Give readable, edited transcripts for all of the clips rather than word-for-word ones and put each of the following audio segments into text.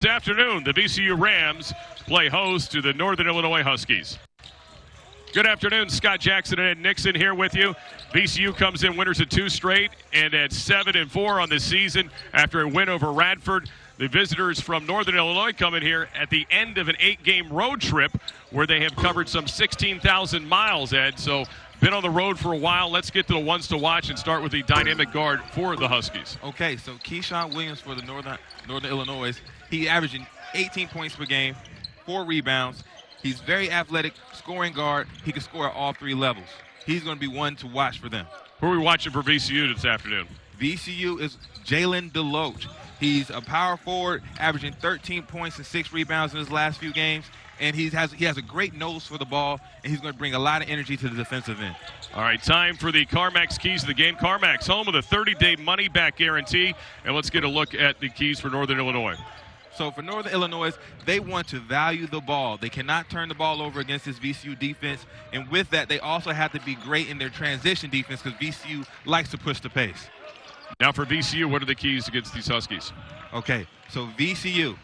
This afternoon, the VCU Rams play host to the Northern Illinois Huskies. Good afternoon, Scott Jackson and Ed Nixon here with you. VCU comes in winners of 2 straight and at 7-4 on the season after a win over Radford. The visitors from Northern Illinois come in here at the end of an 8-game road trip where they have covered some 16,000 miles, Ed. So been on the road for a while. Let's get to the ones to watch and start with the dynamic guard for the Huskies. Okay, so Keyshawn Williams for the Northern Illinois. He's averaging 18 points per game, 4 rebounds. He's very athletic, scoring guard. He can score at all 3 levels. He's going to be one to watch for them. Who are we watching for VCU this afternoon? VCU is Jalen DeLoach. He's a power forward, averaging 13 points and 6 rebounds in his last few games. And he has a great nose for the ball, and he's going to bring a lot of energy to the defensive end. All right, time for the CarMax keys of the game. CarMax, home with a 30-day money-back guarantee. And let's get a look at the keys for Northern Illinois. So for Northern Illinois, they want to value the ball. They cannot turn the ball over against this VCU defense. And with that, they also have to be great in their transition defense because VCU likes to push the pace. Now for VCU, what are the keys against these Huskies? Okay, so VCU,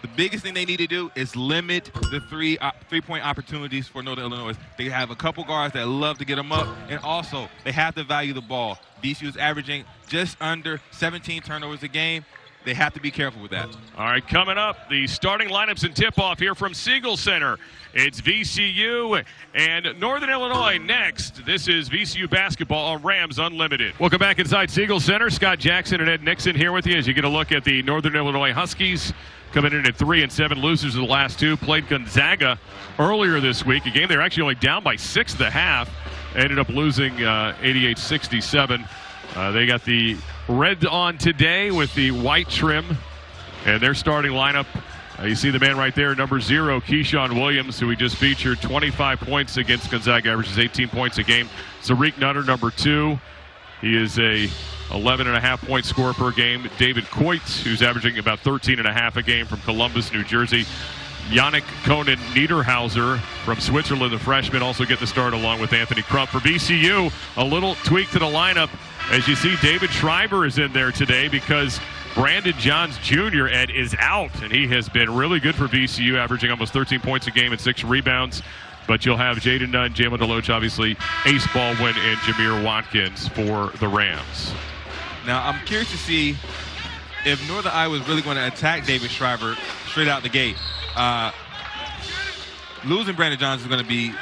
the biggest thing they need to do is limit the three-point opportunities for Northern Illinois. They have a couple guards that love to get them up, and also they have to value the ball. VCU is averaging just under 17 turnovers a game. They have to be careful with that. All right, coming up, the starting lineups and tip-off here from Siegel Center. It's VCU and Northern Illinois next. This is VCU basketball on Rams Unlimited. Welcome back inside Siegel Center. Scott Jackson and Ed Nixon here with you as you get a look at the Northern Illinois Huskies coming in at 3-7, losers of the last 2. Played Gonzaga earlier this week, a game they were actually only down by 6 at the half. Ended up losing 88-67. They got the red on today with the white trim, and their starting lineup. You see the man right there, number 0, Keyshawn Williams, who we just featured, 25 points against Gonzaga, averages 18 points a game. Tariq Nutter, number 2. He is a 11.5-point scorer per game. David Coit, who's averaging about 13.5 a game from Columbus, New Jersey. Yannick Conan Niederhauser from Switzerland, the freshman, also get the start along with Anthony Crump. For VCU, a little tweak to the lineup. As you see, David Shriver is in there today because Brandon Johns Jr. is out, and he has been really good for VCU, averaging almost 13 points a game and 6 rebounds. But you'll have Jaden Nunn, Jalen DeLoach, obviously, Ace Baldwin, and Jamir Watkins for the Rams. Now, I'm curious to see if Northern Iowa is really going to attack David Shriver straight out the gate. Losing Brandon Johns is going to be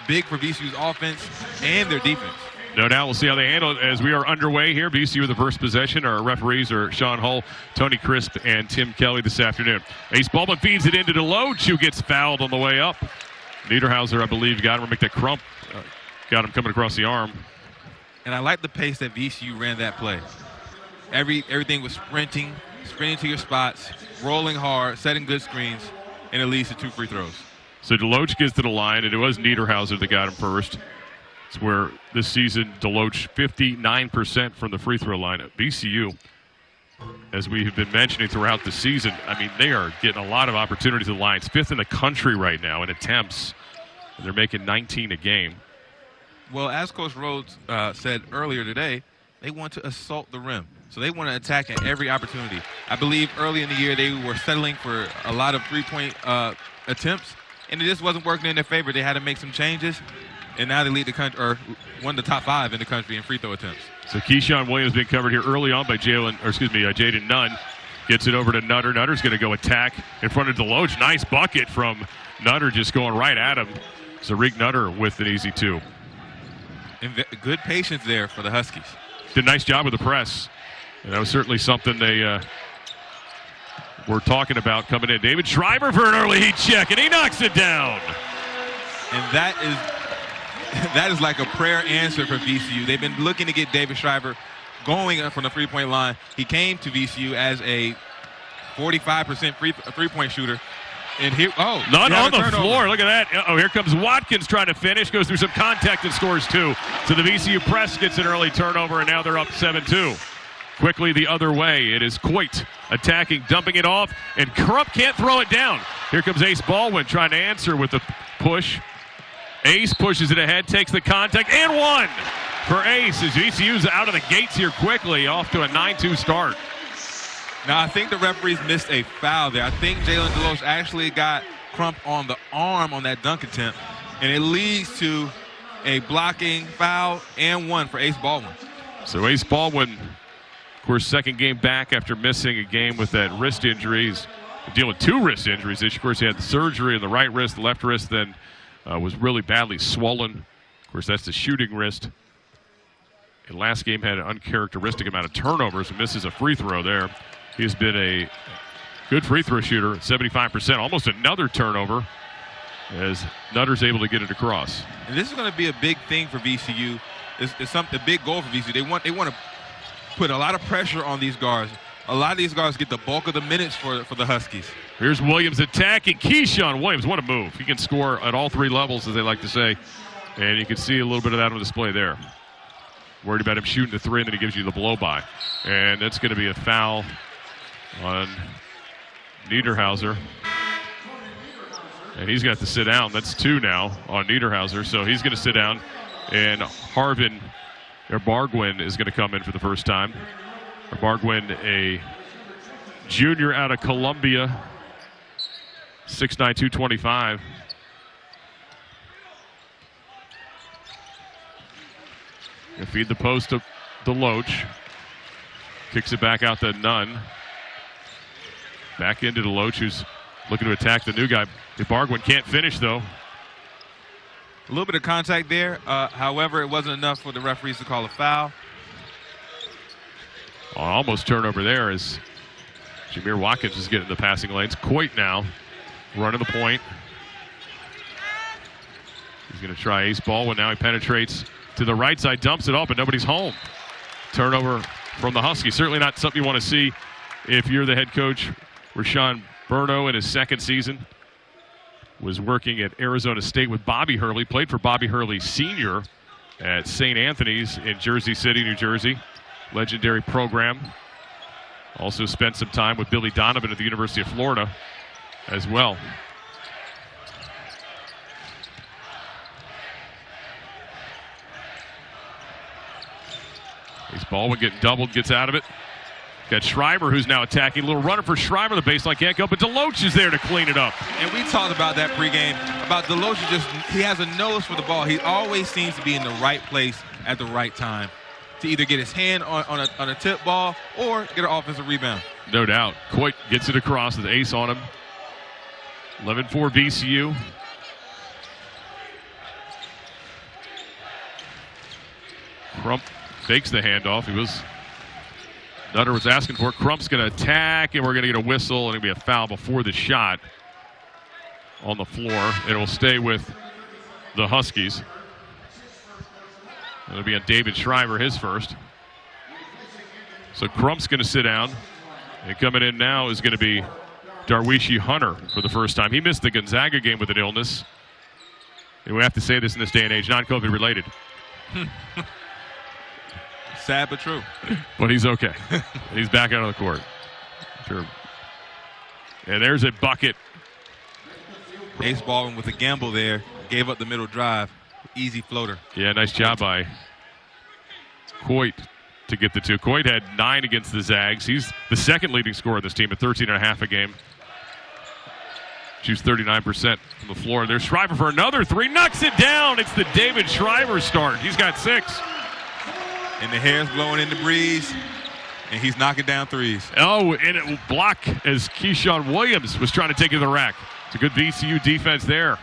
big for VCU's offense and their defense. No doubt. We'll see how they handle it as we are underway here. VCU with the first possession. Our referees are Sean Hull, Tony Crisp, and Tim Kelly this afternoon. Ace Baldwin feeds it into DeLoach, who gets fouled on the way up. Niederhauser, I believe, got him to make that Crump. Got him coming across the arm. And I like the pace that VCU ran that play. Everything was sprinting to your spots, rolling hard, setting good screens, and it leads to 2 free throws. So DeLoach gets to the line, and it was Niederhauser that got him first. It's where this season DeLoach 59% from the free throw line at VCU. As we have been mentioning throughout the season, I mean, they are getting a lot of opportunities at the line. It's 5th in the country right now in attempts, and they're making 19 a game. Well, as Coach Rhodes said earlier today, they want to assault the rim. So they want to attack at every opportunity. I believe early in the year they were settling for a lot of 3-point attempts, and it just wasn't working in their favor. They had to make some changes. And now they lead the country, or one of the top 5 in the country in free throw attempts. So Keyshawn Williams being covered here early on by Jaden Nunn. Gets it over to Nutter. Nutter's going to go attack in front of DeLoach. Nice bucket from Nutter, just going right at him. Tariq Nutter with an easy 2. And good patience there for the Huskies. Did a nice job with the press. And that was certainly something they were talking about coming in. David Shriver for an early heat check, and he knocks it down. And that is like a prayer answer for VCU. They've been looking to get David Shriver going from the three-point line. He came to VCU as a 45% three-point shooter. And here, not on the floor. Look at that. Oh, here comes Watkins trying to finish. Goes through some contact and scores 2. So the VCU press gets an early turnover, and now they're up 7-2. Quickly the other way. It is Coit attacking, dumping it off, and Crump can't throw it down. Here comes Ace Baldwin trying to answer with the push. Ace pushes it ahead, takes the contact, and 1 for Ace as VCU's out of the gates here quickly, off to a 9-2 start. Now, I think the referees missed a foul there. I think Jalen DeLoach actually got Crump on the arm on that dunk attempt, and it leads to a blocking foul and one for Ace Baldwin. So Ace Baldwin, of course, second game back after missing a game with that wrist injury. He's dealing with 2 wrist injuries. Of course, he had the surgery in the right wrist, the left wrist, then was really badly swollen. Of course, that's the shooting wrist. And last game had an uncharacteristic amount of turnovers and misses a free throw there. He has been a good free throw shooter at 75%, almost another turnover as Nutter's able to get it across. And this is going to be a big thing for VCU. It's a big goal for VCU. They want to put a lot of pressure on these guards. A lot of these guards get the bulk of the minutes for the Huskies. Here's Williams attacking. Keyshawn Williams, what a move. He can score at all 3 levels, as they like to say. And you can see a little bit of that on display there. Worried about him shooting the 3, and then he gives you the blow-by. And that's going to be a foul on Niederhauser. And he's got to sit down. That's 2 now on Niederhauser. So he's going to sit down. And Bargwin is going to come in for the first time. Bargwin, a junior out of Columbia, 6'9", 225. Gonna feed the post to DeLoach. Kicks it back out to Nunn. Back into DeLoach, who's looking to attack the new guy. Bargwin can't finish, though. A little bit of contact there. However, it wasn't enough for the referees to call a foul. Almost turnover there as Jamir Watkins is getting the passing lanes. Coit now running the point. He's going to try Ace Baldwin. Now he penetrates to the right side, dumps it off, but nobody's home. Turnover from the Huskies. Certainly not something you want to see if you're the head coach. Rashawn Burno in his second season was working at Arizona State with Bobby Hurley. Played for Bobby Hurley Sr. at St. Anthony's in Jersey City, New Jersey. Legendary program. Also spent some time with Billy Donovan at the University of Florida as well. Ace Baldwin getting doubled, gets out of it. Got Shriver, who's now attacking. Little runner for Shriver. The baseline can't go, but DeLoach is there to clean it up. And we talked about that pregame, about DeLoach. He has a nose for the ball. He always seems to be in the right place at the right time to either get his hand on a tip ball or get an offensive rebound. No doubt. Coit gets it across with Ace on him. 11-4 VCU. Crump fakes the handoff. Nutter was asking for it. Crump's going to attack, and we're going to get a whistle, and it'll be a foul before the shot on the floor. It will stay with the Huskies. It'll be on David Shriver, his first. So Crump's going to sit down. And coming in now is going to be Darwishi Hunter for the first time. He missed the Gonzaga game with an illness. And we have to say this in this day and age, non-COVID related. Sad but true. But he's okay. He's back out on the court. Sure. And there's a bucket. Ace Baldwin with a gamble there. Gave up the middle drive. Easy floater. Yeah, nice job by Coit to get the 2. Coit had 9 against the Zags. He's the second leading scorer of this team at 13.5 a game. Shoots 39% from the floor. There's Shriver for another 3. Knocks it down. It's the David Shriver start. He's got 6. And the hair's blowing in the breeze, and he's knocking down 3s. Oh, and it will block as Keyshawn Williams was trying to take it to the rack. It's a good VCU defense there.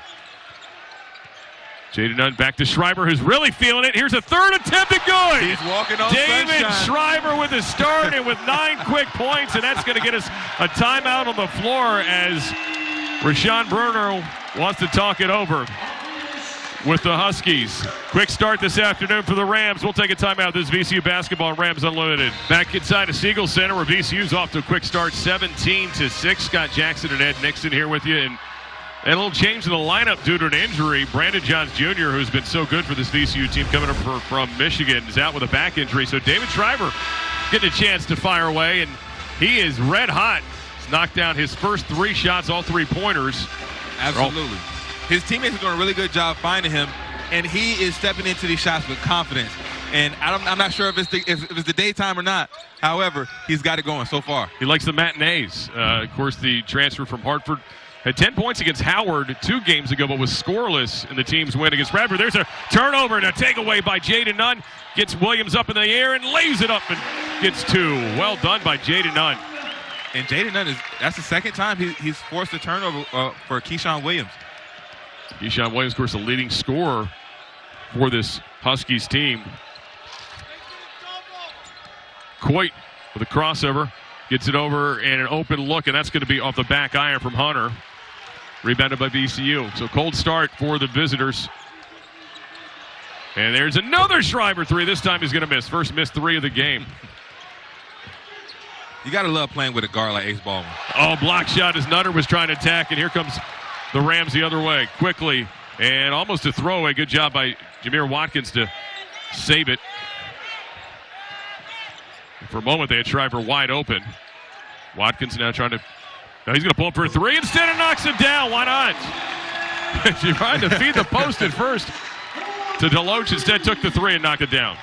Jaden Nunn back to Shriver, who's really feeling it. Here's a third attempt at good. He's walking on David sunshine. Shriver with a start and with 9 quick points, and that's going to get us a timeout on the floor as Rashawn Burno wants to talk it over with the Huskies. Quick start this afternoon for the Rams. We'll take a timeout. This is VCU basketball on Rams Unlimited. Back inside of Siegel Center where VCU's off to a quick start, 17-6. Scott Jackson and Ed Nixon here with you. And a little change in the lineup due to an injury. Brandon Johns Jr., who's been so good for this VCU team coming up from Michigan, is out with a back injury. So David Shriver getting a chance to fire away, and he is red hot. He's knocked down his first 3 shots, all 3-pointers. Absolutely. His teammates are doing a really good job finding him, and he is stepping into these shots with confidence. And I'm not sure if it's the daytime or not. However, he's got it going so far. He likes the matinees. Of course, the transfer from Hartford had 10 points against Howard 2 games ago, but was scoreless in the team's win against Radford. There's a turnover and a takeaway by Jaden Nunn. Gets Williams up in the air and lays it up and gets 2. Well done by Jaden Nunn. And Jaden Nunn, that's the second time he's forced a turnover for Keyshawn Williams. Keyshawn Williams, of course, the leading scorer for this Huskies team. Coit with a crossover. Gets it over and an open look, and that's going to be off the back iron from Hunter. Rebounded by VCU. So cold start for the visitors. And there's another Shriver 3. This time he's going to miss. First missed 3 of the game. You got to love playing with a guard like Ace Baldwin. Oh, block shot as Nutter was trying to attack, and here comes the Rams the other way quickly. And almost a throwaway. Good job by Jamir Watkins to save it. For a moment, they had Shriver wide open. Watkins now trying to... Now he's going to pull up for a 3 instead and knocks it down. Why not? She tried to feed the post at first to DeLoach. Instead took the 3 and knocked it down.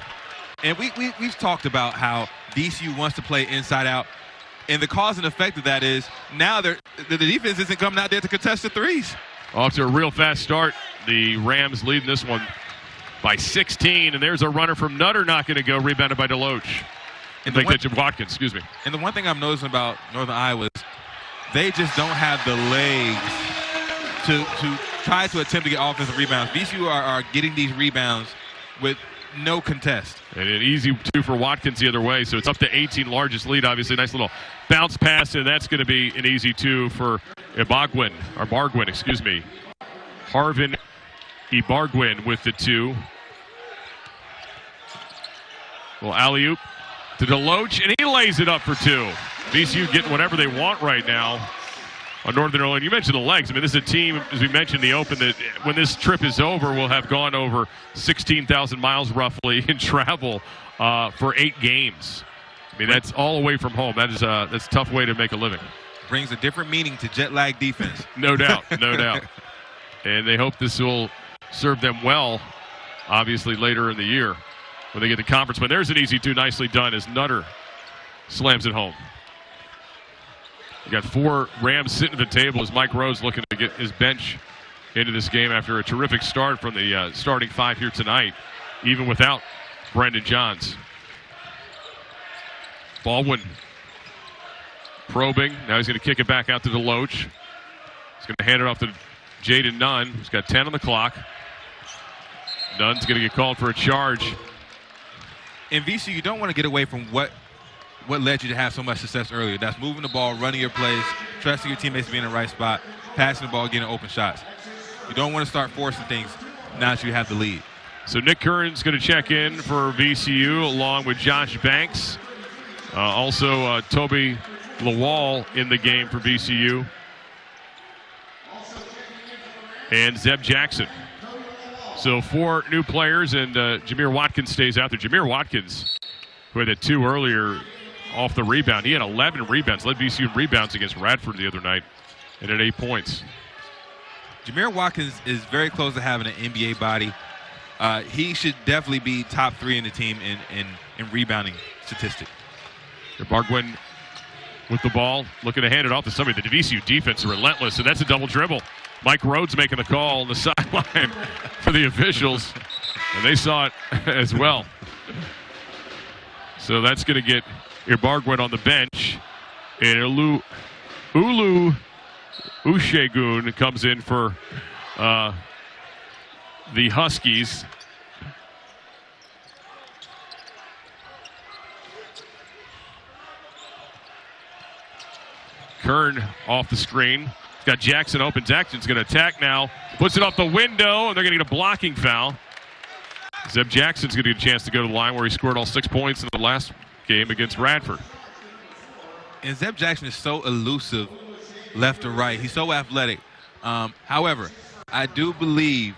And we've talked about how VCU wants to play inside out. And the cause and effect of that is now the defense isn't coming out there to contest the threes. Off to a real fast start. The Rams leading this one by 16. And there's a runner from Nutter not going to go. Rebounded by DeLoach. And Watkins, excuse me. And the one thing I'm noticing about Northern Iowa is they just don't have the legs to try to attempt to get offensive rebounds. VCU are getting these rebounds with no contest. And an easy 2 for Watkins the other way, so it's up to 18, largest lead, obviously. Nice little bounce pass, and that's going to be an easy 2 for Bargwin, excuse me. Harvin Ibargwin with the 2. Well, alley-oop to DeLoach, and he lays it up for 2. VCU getting whatever they want right now on Northern Illinois. You mentioned the legs. I mean, this is a team, as we mentioned in the open, that when this trip is over, will have gone over 16,000 miles roughly in travel for 8 games. I mean, that's all away from home. That's a tough way to make a living. Brings a different meaning to jet lag defense. No doubt, no doubt. And they hope this will serve them well, obviously, later in the year when they get the conference. But there's an easy 2, nicely done as Nutter slams it home. You got 4 Rams sitting at the table as Mike Rose looking to get his bench into this game after a terrific start from the starting 5 here tonight, even without Brendan Johns. Baldwin probing. Now he's going to kick it back out to DeLoach. He's going to hand it off to Jaden Nunn, who's got 10 on the clock. Nunn's going to get called for a charge. In VCU, you don't want to get away from what led you to have so much success earlier. That's moving the ball, running your plays, trusting your teammates to be in the right spot, passing the ball, getting open shots. You don't want to start forcing things now that you have the lead. So Nick Curran's going to check in for VCU along with Josh Banks. Also Toby Lawal in the game for VCU. And Zeb Jackson. So 4 new players, and Jamir Watkins stays out there. Jamir Watkins, who had that 2 earlier off the rebound. He had 11 rebounds, led VCU in rebounds against Radford the other night, and had 8 points. Jamir Watkins is very close to having an NBA body. He should definitely be top 3 in the team in rebounding statistic. Bargwin with the ball, looking to hand it off to somebody. The VCU defense is relentless, and that's a double dribble. Mike Rhodes making the call on the sideline for the officials, and they saw it as well. So that's going to get Ibargwin on the bench, and Ulu Ushegun comes in for the Huskies. Kern off the screen. Got Jackson open. Jackson's going to attack now. Puts it off the window, and they're going to get a blocking foul. Zeb Jackson's going to get a chance to go to the line where he scored all 6 points in the last game against Radford. And Zeb Jackson is so elusive left to right. He's so athletic. However, I do believe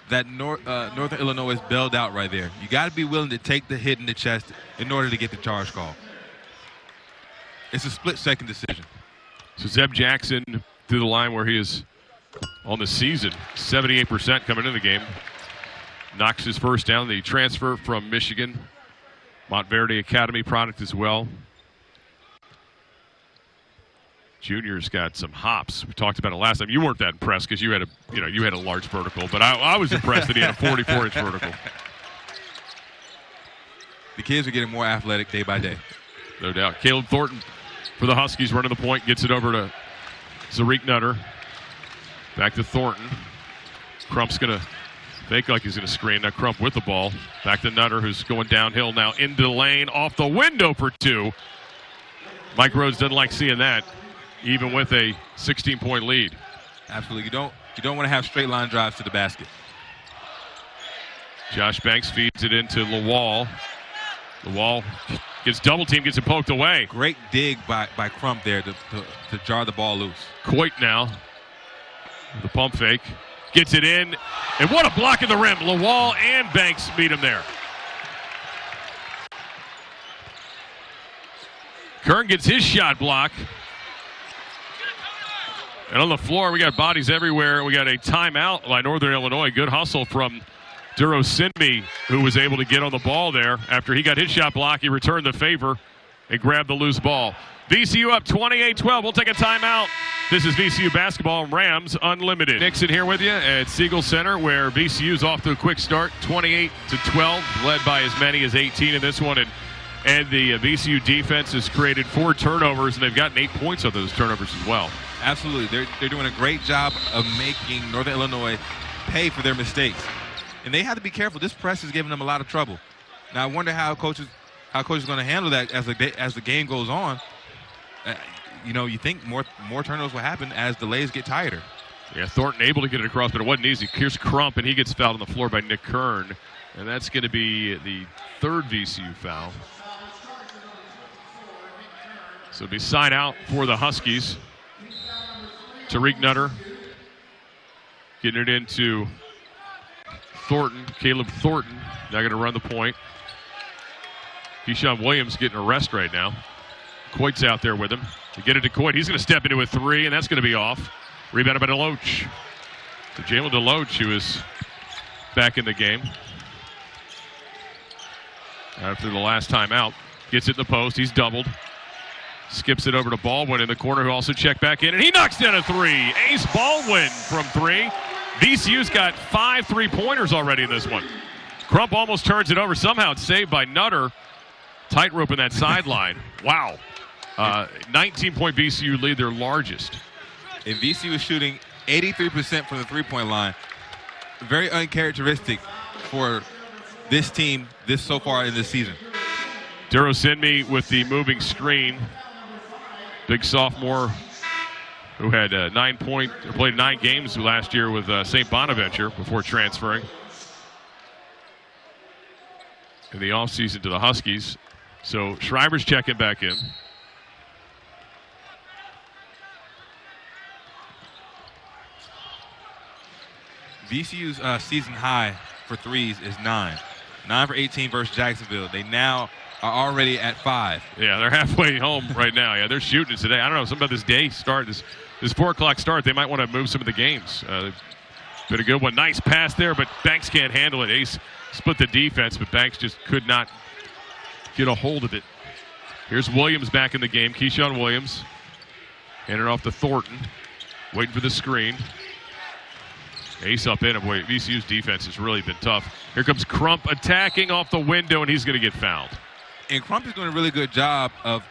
that Northern Illinois is bailed out right there. You got to be willing to take the hit in the chest in order to get the charge call. It's a split-second decision. So Zeb Jackson through the line where he is on the season, 78% coming into the game. knocks his first down. The transfer from Michigan, Montverde Academy product as well. Junior's got some hops. We talked about it last time. You weren't that impressed because you had a large vertical, but I was impressed that he had a 44-inch vertical. The kids are getting more athletic day by day. No doubt. Caleb Thornton for the Huskies running the point, gets it over to Zarik Nutter. Back to Thornton. Crump's going to fake like he's going to screen. Now Crump with the ball. Back to Nutter, who's going downhill now into the lane, off the window for two. Mike Rhodes doesn't like seeing that, even with a 16-point lead. Absolutely. You don't want to have straight line drives to the basket. Josh Banks feeds it into Lawal. Lawal gets double teamed, gets it poked away. Great dig by Crump there to jar the ball loose. Coit now. The pump fake. Gets it in. And what a block in the rim. Lawal and Banks meet him there. Kern gets his shot block. And on the floor, we got bodies everywhere. We got a timeout by Northern Illinois. Good hustle from Duro Sinmi, who was able to get on the ball there. After he got his shot block, he returned the favor and grabbed the loose ball. VCU up 28-12. We'll take a timeout. This is VCU basketball, Rams Unlimited. Nixon here with you at Siegel Center, where VCU's off to a quick start, 28-12, led by as many as 18 in this one. And the VCU defense has created 4 turnovers, and they've gotten 8 points on those turnovers as well. Absolutely. They're doing a great job of making Northern Illinois pay for their mistakes. And they have to be careful. This press is giving them a lot of trouble. Now, I wonder how coach is going to handle that as the game goes on. You think more turnovers will happen as delays get tighter. Yeah, Thornton able to get it across, but it wasn't easy. Here's Crump, and he gets fouled on the floor by Nick Kern. And that's going to be the 3rd VCU foul. So it'll be side out for the Huskies. Tariq Nutter getting it into Thornton, Caleb Thornton, now going to run the point. Keyshawn Williams getting a rest right now. Coit's out there with him. To get it to Coit, he's going to step into a 3, and that's going to be off. Rebounded by DeLoach. So Jalen DeLoach, who is back in the game after the last timeout, gets it in the post. He's doubled. Skips it over to Baldwin in the corner, who also checked back in, and he knocks down a 3. Ace Baldwin from 3. VCU's got 5 3-pointers already in this one. Crump almost turns it over. Somehow it's saved by Nutter. Tightrope in that sideline. Wow. 19-point VCU lead, their largest. And VCU is shooting 83% from the three-point line. Very uncharacteristic for this team so far in this season. Duro Sinmi with the moving screen. Big sophomore who had played 9 games last year with St. Bonaventure before transferring in the offseason to the Huskies. So Shriver's checking back in. VCU's season high for threes is 9. 9 for 18 versus Jacksonville. They now are already at 5. Yeah, they're halfway home right now. Yeah, they're shooting it today. I don't know, something about this day start, this 4 o'clock start, they might want to move some of the games. Been a good one. Nice pass there, but Banks can't handle it. Ace split the defense, but Banks just could not get a hold of it. Here's Williams back in the game. Keyshawn Williams. Handing it off to Thornton. Waiting for the screen. Ace up in him. Boy, VCU's defense has really been tough. Here comes Crump attacking off the window, and he's going to get fouled. And Crump is doing a really good job of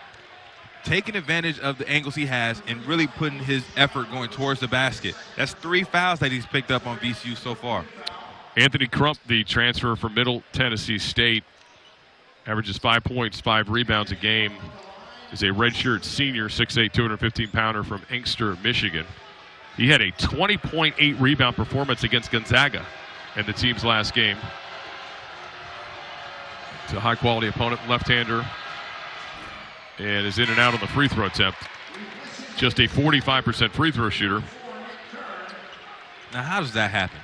taking advantage of the angles he has and really putting his effort going towards the basket. That's 3 fouls that he's picked up on VCU so far. Anthony Crump, the transfer from Middle Tennessee State, averages 5 points, 5 rebounds a game. Is a redshirt senior, 6'8", 215-pounder from Inkster, Michigan. He had a 20.8 rebound performance against Gonzaga in the team's last game. It's a high-quality opponent, left-hander, and is in and out on the free throw attempt. Just a 45% free throw shooter. Now, how does that happen?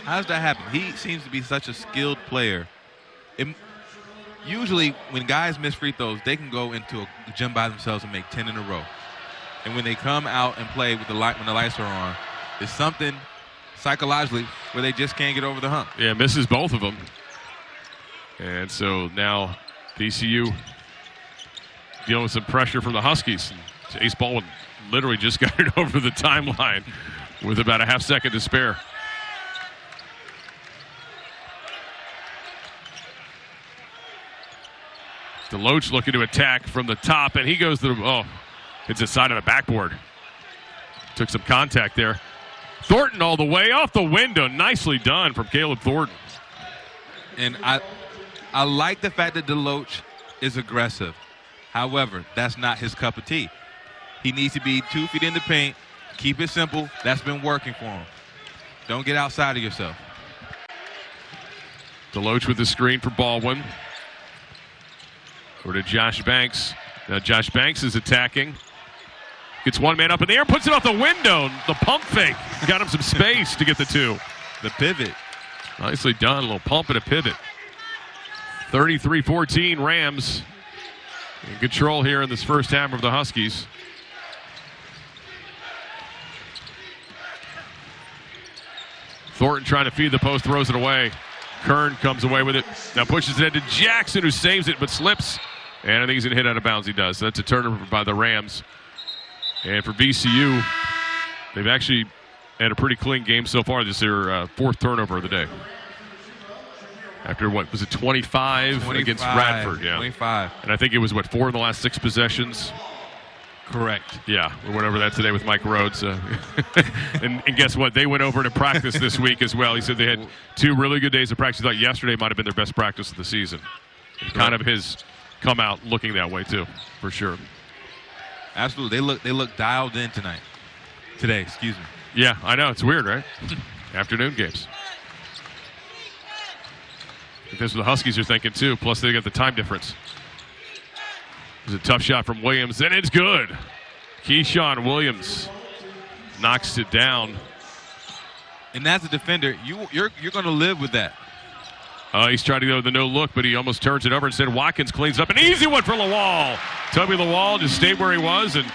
How does that happen? He seems to be such a skilled player. Usually, when guys miss free throws, they can go into a gym by themselves and make 10 in a row. And when they come out and play with when the lights are on, it's something psychologically where they just can't get over the hump. Yeah, misses both of them. And so now VCU dealing with some pressure from the Huskies. Ace Baldwin literally just got it over the timeline with about a half second to spare. DeLoach looking to attack from the top, and he goes to the, it's the side of the backboard. Took some contact there. Thornton all the way off the window. Nicely done from Caleb Thornton. And I like the fact that DeLoach is aggressive. However, that's not his cup of tea. He needs to be 2 feet in the paint, keep it simple. That's been working for him. Don't get outside of yourself. DeLoach with the screen for Baldwin. Over to Josh Banks. Now Josh Banks is attacking. Gets one man up in the air, puts it off the window. The pump fake got him some space to get the two. The pivot. Nicely done. A little pump and a pivot. 33-14 Rams in control here in this first half of the Huskies. Thornton trying to feed the post, throws it away. Kern comes away with it. Now pushes it into Jackson, who saves it but slips. And I think he's going to hit out of bounds. He does. So that's a turnover by the Rams. And for VCU, they've actually had a pretty clean game so far. This is their fourth turnover of the day. After, what was it, 25 against Radford? Yeah. 25. And I think it was, 4 in the last 6 possessions? Correct. Yeah, we went over that today with Mike Rhodes. And guess what? They went over to practice this week as well. He said they had 2 really good days of practice. He thought yesterday might have been their best practice of the season. And kind of his come out looking that way too, for sure. Absolutely. They look dialed in tonight. Today, excuse me. Yeah, I know. It's weird, right? Afternoon games. I think that's what the Huskies are thinking too. Plus they got the time difference. It was a tough shot from Williams, and it's good. Keyshawn Williams knocks it down. And as a defender, you're going to live with that. He's trying to go with the no look, but he almost turns it over. Instead, Watkins cleans up. An easy one for Lawal. Toby Lawal just stayed where he was, and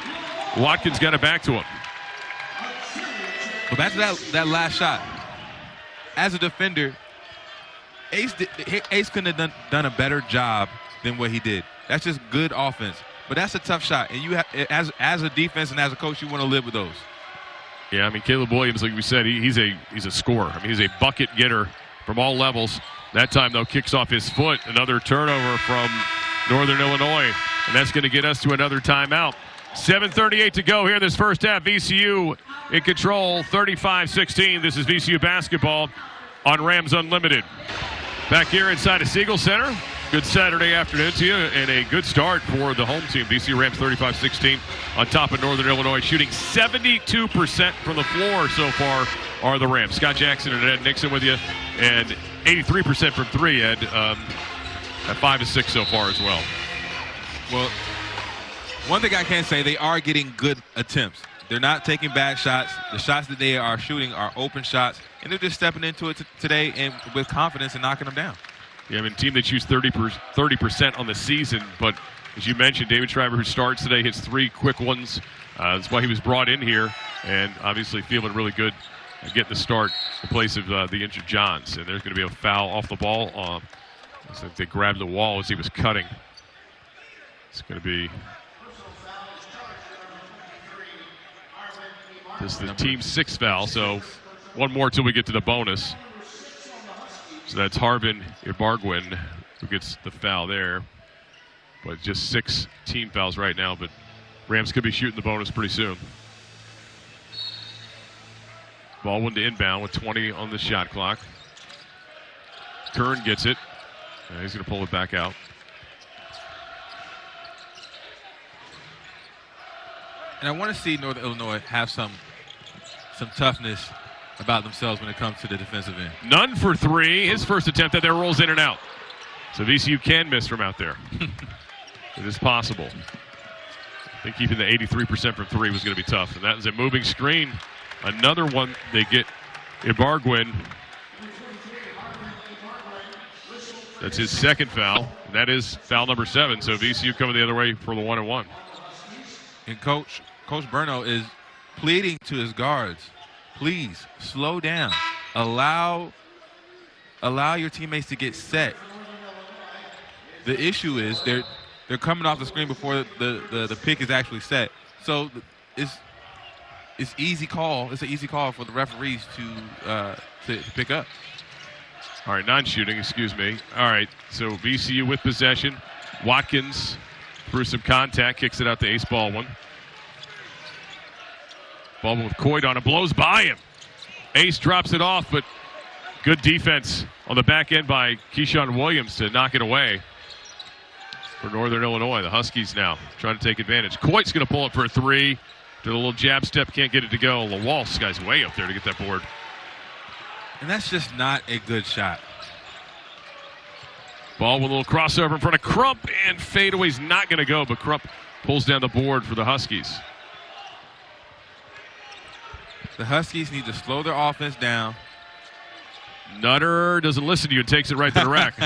Watkins got it back to him. But back to that last shot. As a defender, Ace couldn't have done a better job than what he did. That's just good offense. But that's a tough shot. And you have, as a defense and as a coach, you want to live with those. Yeah, I mean, Caleb Williams, like we said, he's a scorer. I mean, he's a bucket getter from all levels. That time, though, kicks off his foot. Another turnover from Northern Illinois. And that's going to get us to another timeout. 7:38 to go here in this first half. VCU in control, 35-16. This is VCU basketball on Rams Unlimited. Back here inside of Siegel Center. Good Saturday afternoon to you, and a good start for the home team. VCU Rams 35-16 on top of Northern Illinois, shooting 72% from the floor so far are the Rams. Scott Jackson and Ed Nixon with you, and 83% from 3, Ed, at 5 to 6 so far as well. Well, one thing I can say, they are getting good attempts. They're not taking bad shots. The shots that they are shooting are open shots, and they're just stepping into it today and with confidence and knocking them down. Yeah, I mean, team that shoots 30% on the season, but as you mentioned, David Shriver, who starts today, hits 3 quick ones. That's why he was brought in here, and obviously feeling really good getting the start in place of the injured Johns. And there's going to be a foul off the ball. Looks like they grabbed the wall as he was cutting. It's going to be this is the team's 6th foul, so one more till we get to the bonus. So that's Harvin Ibargwin who gets the foul there. But just 6 team fouls right now, but Rams could be shooting the bonus pretty soon. Baldwin to inbound with 20 on the shot clock. Kern gets it. He's going to pull it back out. And I want to see Northern Illinois have some toughness about themselves when it comes to the defensive end. None for 3. His first attempt at there rolls in and out. So VCU can miss from out there. It is possible. I think keeping the 83% from 3 was going to be tough. And that is a moving screen. Another one they get Ibargwin. That's his 2nd foul. And that is foul number 7. So VCU coming the other way for the 1-and-1. And Coach Berno is pleading to his guards, please slow down. allow your teammates to get set. The issue is they're coming off the screen before the pick is actually set. So it's easy call. It's an easy call for the referees to pick up. All right, non-shooting, excuse me. All right, so VCU with possession. Watkins through some contact, kicks it out to Ace Baldwin. Baldwin with Coit on it, blows by him. Ace drops it off, but good defense on the back end by Keyshawn Williams to knock it away for Northern Illinois. The Huskies now trying to take advantage. Coit's going to pull it for a three. Did a little jab step, can't get it to go. LaWalsh, guy's way up there to get that board. And that's just not a good shot. Ball with a little crossover in front of Crump, and fadeaway's not going to go, but Crump pulls down the board for the Huskies. The Huskies need to slow their offense down. Nutter doesn't listen to you and takes it right to the rack.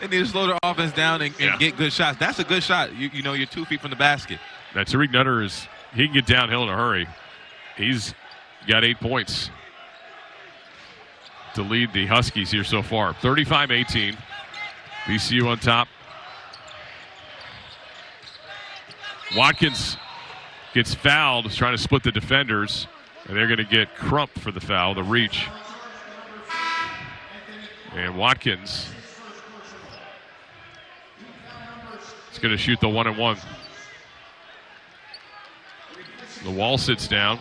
They need to slow their offense down and get good shots. That's a good shot. You know, you're 2 feet from the basket. Now, Tariq Nutter he can get downhill in a hurry. He's got 8 points to lead the Huskies here so far. 35-18. VCU on top. Watkins gets fouled, trying to split the defenders, and they're going to get Crump for the foul, the reach. And Watkins is going to shoot the 1-and-1. The wall sits down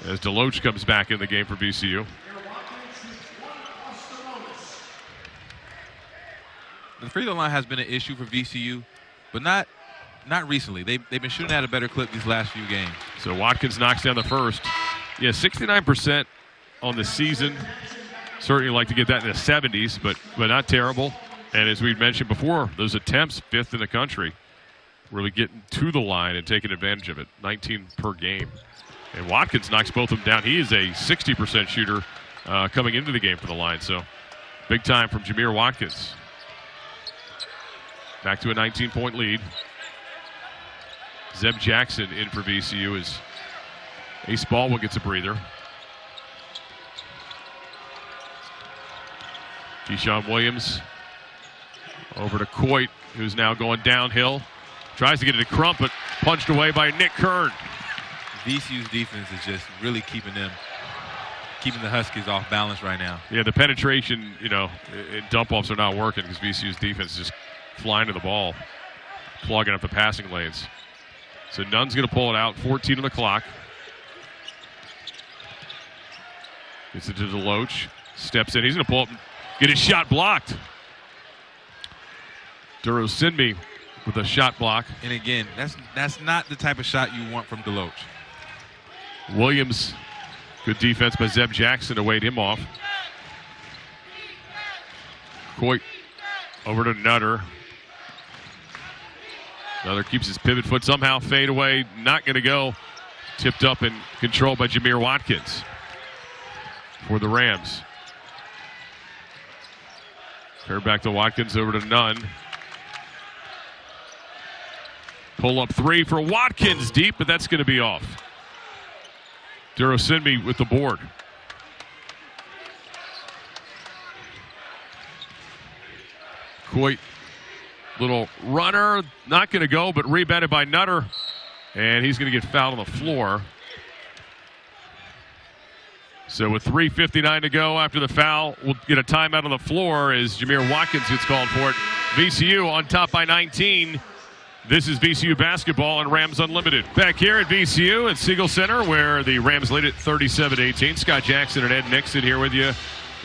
as DeLoach comes back in the game for VCU. The free throw line has been an issue for VCU, but not recently. They've been shooting at a better clip these last few games. So Watkins knocks down the first. Yeah, 69% on the season. Certainly like to get that in the 70s, but not terrible. And as we mentioned before, those attempts, 5th in the country. Really getting to the line and taking advantage of it. 19 per game. And Watkins knocks both of them down. He is a 60% shooter coming into the game for the line. So big time from Jamir Watkins. Back to a 19-point lead. Zeb Jackson in for VCU as Ace Baldwin gets a breather. Keyshawn Williams over to Coit, who's now going downhill. Tries to get it to Crump, but punched away by Nick Kern. VCU's defense is just really keeping the Huskies off balance right now. Yeah, the penetration, dump-offs are not working because VCU's defense is just flying to the ball, plugging up the passing lanes. So Nunn's going to pull it out, 14 on the clock. Gets it to DeLoach, steps in. He's going to pull up and get his shot blocked. Duro-Sinmi with a shot block. And again, that's not the type of shot you want from DeLoach. Williams, good defense by Zeb Jackson to wait him off. Coit over to Nutter. Nutter keeps his pivot foot somehow, fade away, not going to go. Tipped up and controlled by Jamir Watkins for the Rams. Turn back to Watkins, over to Nunn. Pull up three for Watkins, deep, but that's going to be off. Duro-Sinmi with the board. Coit, little runner, not going to go, but rebounded by Nutter, and he's going to get fouled on the floor. So with 3:59 to go after the foul, we'll get a timeout on the floor as Jamir Watkins gets called for it. VCU on top by 19. This is VCU basketball and Rams Unlimited. Back here at VCU at Siegel Center, where the Rams lead at 37-18. Scott Jackson and Ed Nixon here with you.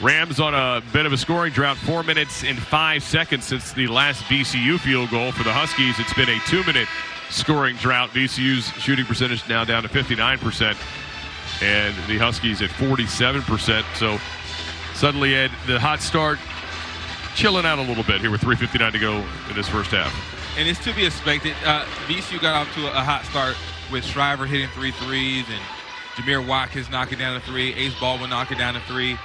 Rams on a bit of a scoring drought, 4 minutes and 5 seconds since the last VCU field goal. For the Huskies, it's been a 2-minute scoring drought. VCU's shooting percentage now down to 59%, and the Huskies at 47%. So suddenly, Ed, the hot start chilling out a little bit here with 3:59 to go in this first half. And it's to be expected. VCU got off to a hot start with Shriver hitting 3 threes and Jamir Watkins knocking down a 3, Ace Baldwin knocking down a 3.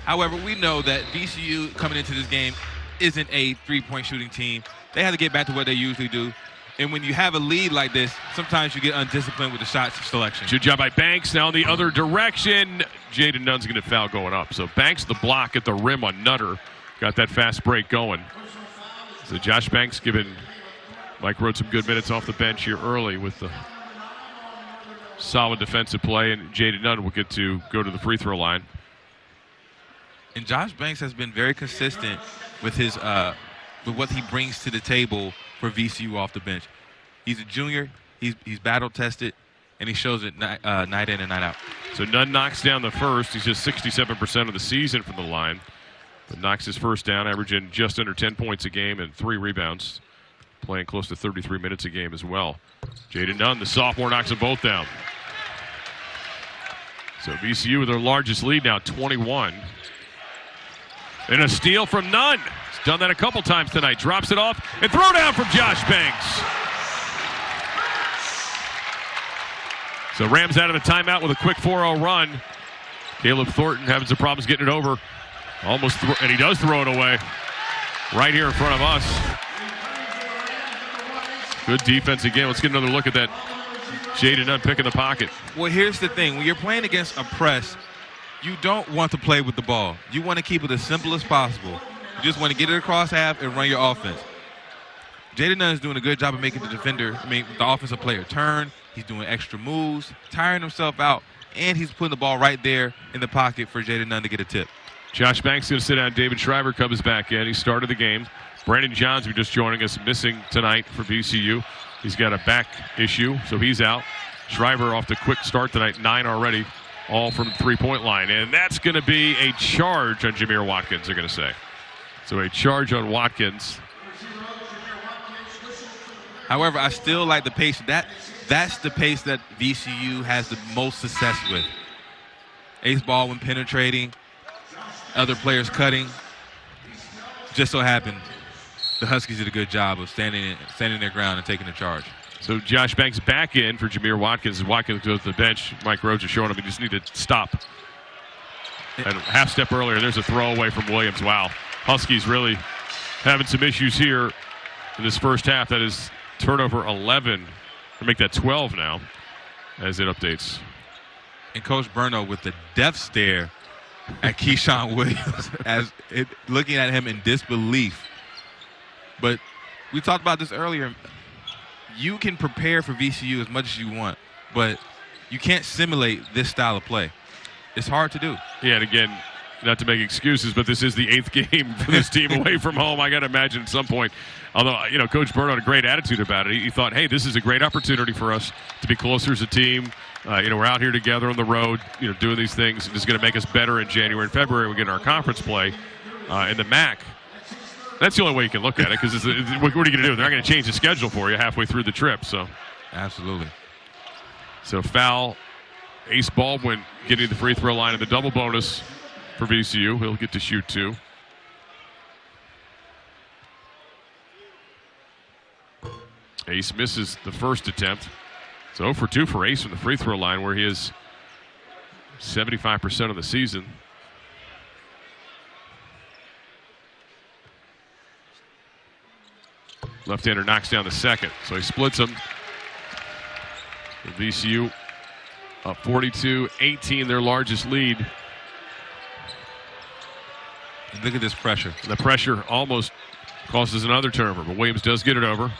However, we know that VCU coming into this game isn't a three-point shooting team. They have to get back to what they usually do. And when you have a lead like this, sometimes you get undisciplined with the shot selection. Good job by Banks. Now in the other direction, Jaden Nunn's going to foul going up. So Banks the block at the rim on Nutter. Got that fast break going. So Josh Banks giving Mike Rhodes some good minutes off the bench here early with the solid defensive play. And Jaden Nunn will get to go to the free throw line. And Josh Banks has been very consistent with his with what he brings to the table for VCU off the bench. He's a junior. He's battle tested, and he shows it night in and night out. So Nunn knocks down the first. He's just 67% of the season from the line, but knocks his first down, averaging just under 10 points a game and 3 rebounds, playing close to 33 minutes a game as well. Jaden Nunn, the sophomore, knocks them both down. So VCU with their largest lead now, 21. And a steal from Nunn. He's done that a couple times tonight. Drops it off and throw down from Josh Banks. So Rams out of the timeout with a quick 4-0 run. Caleb Thornton having some problems getting it over. And he does throw it away right here in front of us. Good defense again. Let's get another look at that. Jaden Nunn picking the pocket. Well, here's the thing. When you're playing against a press, you don't want to play with the ball. You want to keep it as simple as possible. You just want to get it across half and run your offense. Jaden Nunn is doing a good job of making the offensive player turn. He's doing extra moves, tiring himself out, and he's putting the ball right there in the pocket for Jaden Nunn to get a tip. Josh Banks going to sit down. David Shriver comes back in. He started the game. Brandon Johns, who just joining us, missing tonight for VCU. He's got a back issue, so he's out. Shriver off to a quick start tonight, 9 already, all from the three-point line. And that's going to be a charge on Jamir Watkins, they're going to say. So a charge on Watkins. However, I still like the pace. That's the pace that VCU has the most success with. Ace Baldwin penetrating, other players cutting. Just so happened the Huskies did a good job of standing their ground and taking the charge. So Josh Banks back in for Jamir Watkins. As Watkins goes to the bench, Mike Rhodes is showing him he just need to stop. And a half step earlier, there's a throwaway from Williams. Wow. Huskies really having some issues here in this first half. That is turnover 11. To make that 12 now as it updates. And Coach Burno with the death stare at Keyshawn Williams, looking at him in disbelief. But we talked about this earlier. You can prepare for VCU as much as you want, but you can't simulate this style of play. It's hard to do. Yeah, and again, not to make excuses, but this is the 8th game for this team away from home. I got to imagine at some point, although, Coach Burno had a great attitude about it. He thought, hey, this is a great opportunity for us to be closer as a team. We're out here together on the road, doing these things. It's going to make us better in January and February. We get our conference play in the MAC. That's the only way you can look at it, because what are you going to do? They're not going to change the schedule for you halfway through the trip. So, absolutely. So foul. Ace Baldwin getting the free throw line in the double bonus for VCU. He'll get to shoot 2. Ace misses the first attempt. So 0 for 2 for Ace from the free throw line, where he is 75% of the season. Left-hander knocks down the second, so he splits him. VCU up 42-18, their largest lead. And look at this pressure. The pressure almost causes another turnover, but Williams does get it over.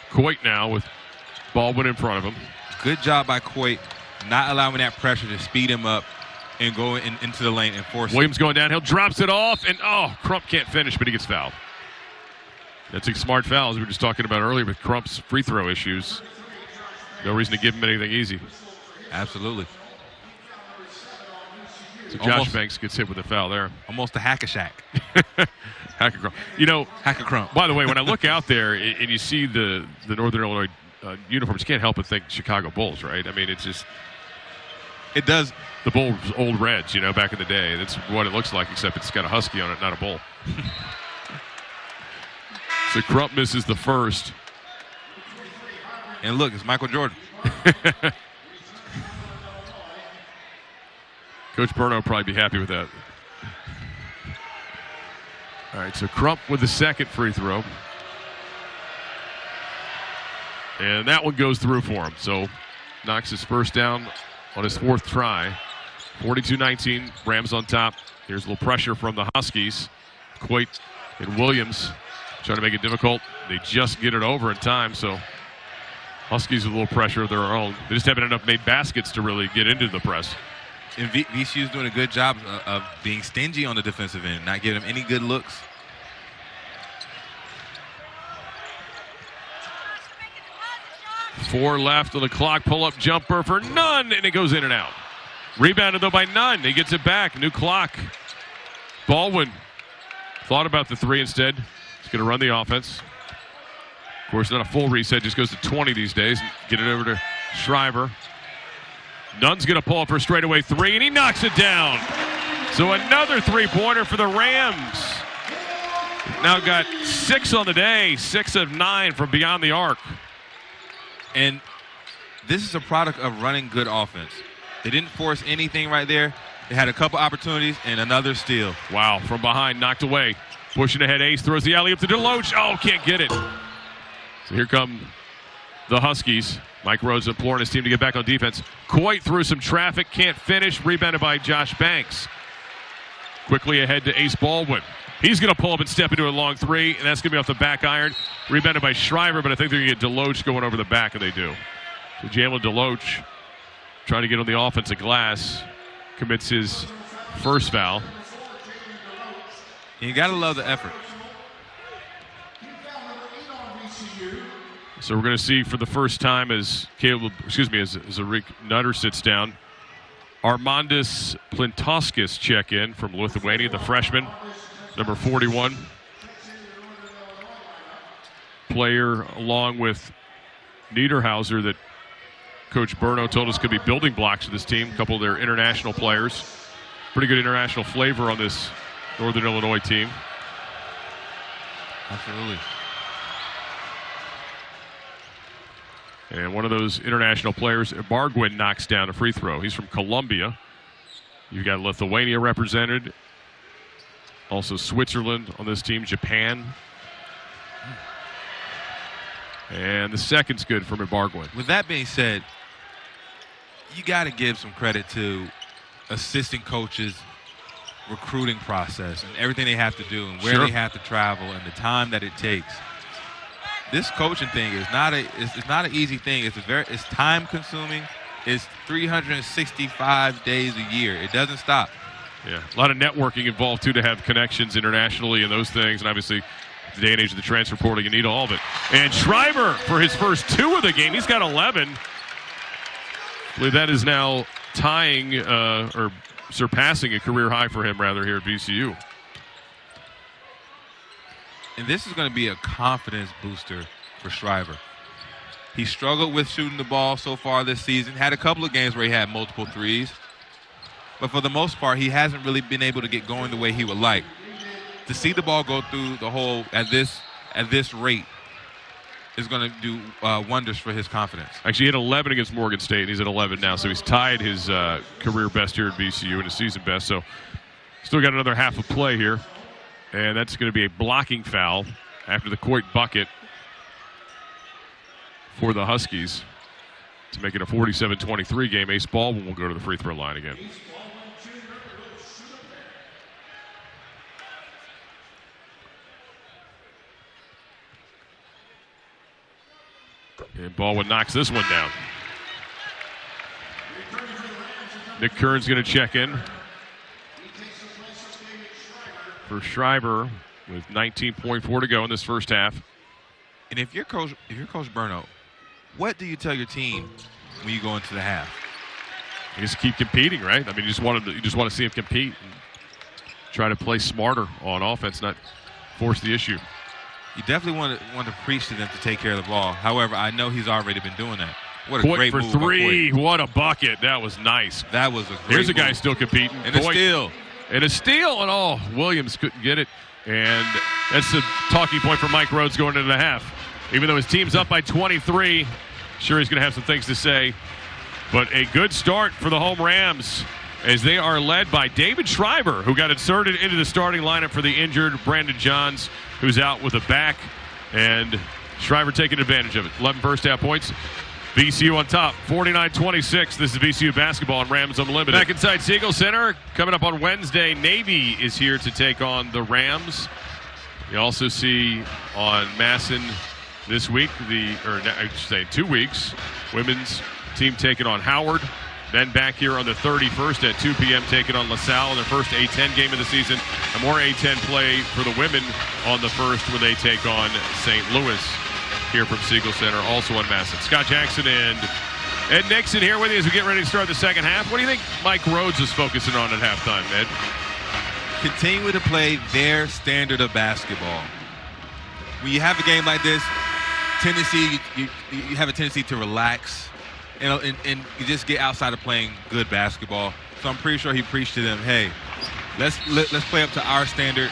Coit now with Baldwin in front of him. Good job by Coit, not allowing that pressure to speed him up and go into the lane and force Williams going downhill, drops it off, and Crump can't finish, but he gets fouled. That's a smart foul, as we were just talking about earlier with Crump's free throw issues. No reason to give him anything easy. Absolutely. So Josh Banks gets hit with a foul there. Almost a hack-a-shack. Hack-a-crump. Hack-a-crump. By the way, when I look out there and you see the Northern Illinois uniforms, you can't help but think Chicago Bulls, right? I mean, it's just... It does. The Bulls, old Reds, back in the day. That's what it looks like, except it's got a Husky on it, not a Bull. So Crump misses the first. And look, it's Michael Jordan. Coach Burno will probably be happy with that. All right, so Crump with the second free throw. And that one goes through for him. So knocks his first down on his 4th try. 42-19, Rams on top. Here's a little pressure from the Huskies. Coit and Williams trying to make it difficult. They just get it over in time, so Huskies with a little pressure of their own. They just haven't enough made baskets to really get into the press. And VCU's doing a good job of being stingy on the defensive end, not giving them any good looks. Four left on the clock. Pull-up jumper for Nunn, and it goes in and out. Rebounded, though, by Nunn. He gets it back. New clock. Baldwin thought about the 3 instead. He's going to run the offense. Of course, not a full reset. Just goes to 20 these days. Get it over to Shriver. Nunn's going to pull up for a straightaway 3, and he knocks it down. So another 3-pointer for the Rams. Now got 6 on the day, 6 of 9 from beyond the arc. And this is a product of running good offense. They didn't force anything right there. They had a couple opportunities and another steal. Wow, from behind, knocked away. Pushing ahead, Ace throws the alley up to DeLoach. Oh, can't get it. So here come the Huskies. Mike Rhodes imploring his team to get back on defense. Coit through some traffic, can't finish. Rebounded by Josh Banks. Quickly ahead to Ace Baldwin. He's going to pull up and step into a long 3, and that's going to be off the back iron. Rebounded by Shriver, but I think they're going to get DeLoach going over the back, and they do. So Jalen DeLoach trying to get on the offensive glass. Commits his first foul. You got to love the effort. So we're going to see for the first time as Arik Nutter sits down, Armandus Plintauskas check in from Lithuania, the freshman, number 41. Player along with Niederhauser that Coach Burno told us could be building blocks for this team. A couple of their international players. Pretty good international flavor on this Northern Illinois team. Absolutely. And one of those international players, Bargwin, knocks down a free throw. He's from Colombia. You've got Lithuania represented. Also Switzerland on this team, Japan. And the second's good from Bargwin. With that being said, you got to give some credit to assistant coaches' recruiting process and everything they have to do and where they have to travel and the time that it takes. This coaching thing is not an easy thing. It's time consuming. It's 365 days a year. It doesn't stop. Yeah, a lot of networking involved too to have connections internationally and those things, and obviously the day and age of the transfer portal, you need all of it. And Shriver for his first 2 of the game. He's got 11. I believe that is now tying or surpassing a career high for him rather here at VCU. And this is going to be a confidence booster for Shriver. He struggled with shooting the ball so far this season. Had a couple of games where he had multiple threes. But for the most part, he hasn't really been able to get going the way he would like. To see the ball go through the hole at this rate is going to do wonders for his confidence. Actually, he had 11 against Morgan State, and he's at 11 now. So he's tied his career best here at VCU and his season best. So still got another half of play here. And that's going to be a blocking foul after the Coit bucket for the Huskies to make it a 47-23 game. Ace Baldwin will go to the free throw line again. And Baldwin knocks this one down. Nick Kern's going to check in for Shriver with 19.4 to go in this first half. And if you're Coach Burno, what do you tell your team when you go into the half? You just keep competing, right? I mean, you just want to see him compete and try to play smarter on offense, not force the issue. You definitely want to preach to them to take care of the ball. However, I know he's already been doing that. What a great for move 3. What a bucket. That was nice. That was a great Here's a guy move. still competing. And a steal. And a steal, and Williams couldn't get it. And that's the talking point for Mike Rhodes going into the half. Even though his team's up by 23, sure he's going to have some things to say. But a good start for the home Rams as they are led by David Shriver, who got inserted into the starting lineup for the injured Brandon Johns, who's out with a back. And Shriver taking advantage of it. 11 first half points. VCU on top, 49-26. This is VCU basketball on Rams Unlimited. Back inside Siegel Center. Coming up on Wednesday, Navy is here to take on the Rams. You also see on Masson this week, I should say 2 weeks, women's team taking on Howard. Then back here on the 31st at 2 p.m. taking on LaSalle in their first A-10 game of the season. And more A-10 play for the women on the 1st when they take on St. Louis here from Siegel Center, also on Masson. Scott Jackson and Ed Nixon here with you as we get ready to start the second half. What do you think Mike Rhodes is focusing on at halftime, Ed? Continue to play their standard of basketball. When you have a game like this, you have a tendency to relax and you just get outside of playing good basketball. So I'm pretty sure he preached to them, hey, let's play up to our standard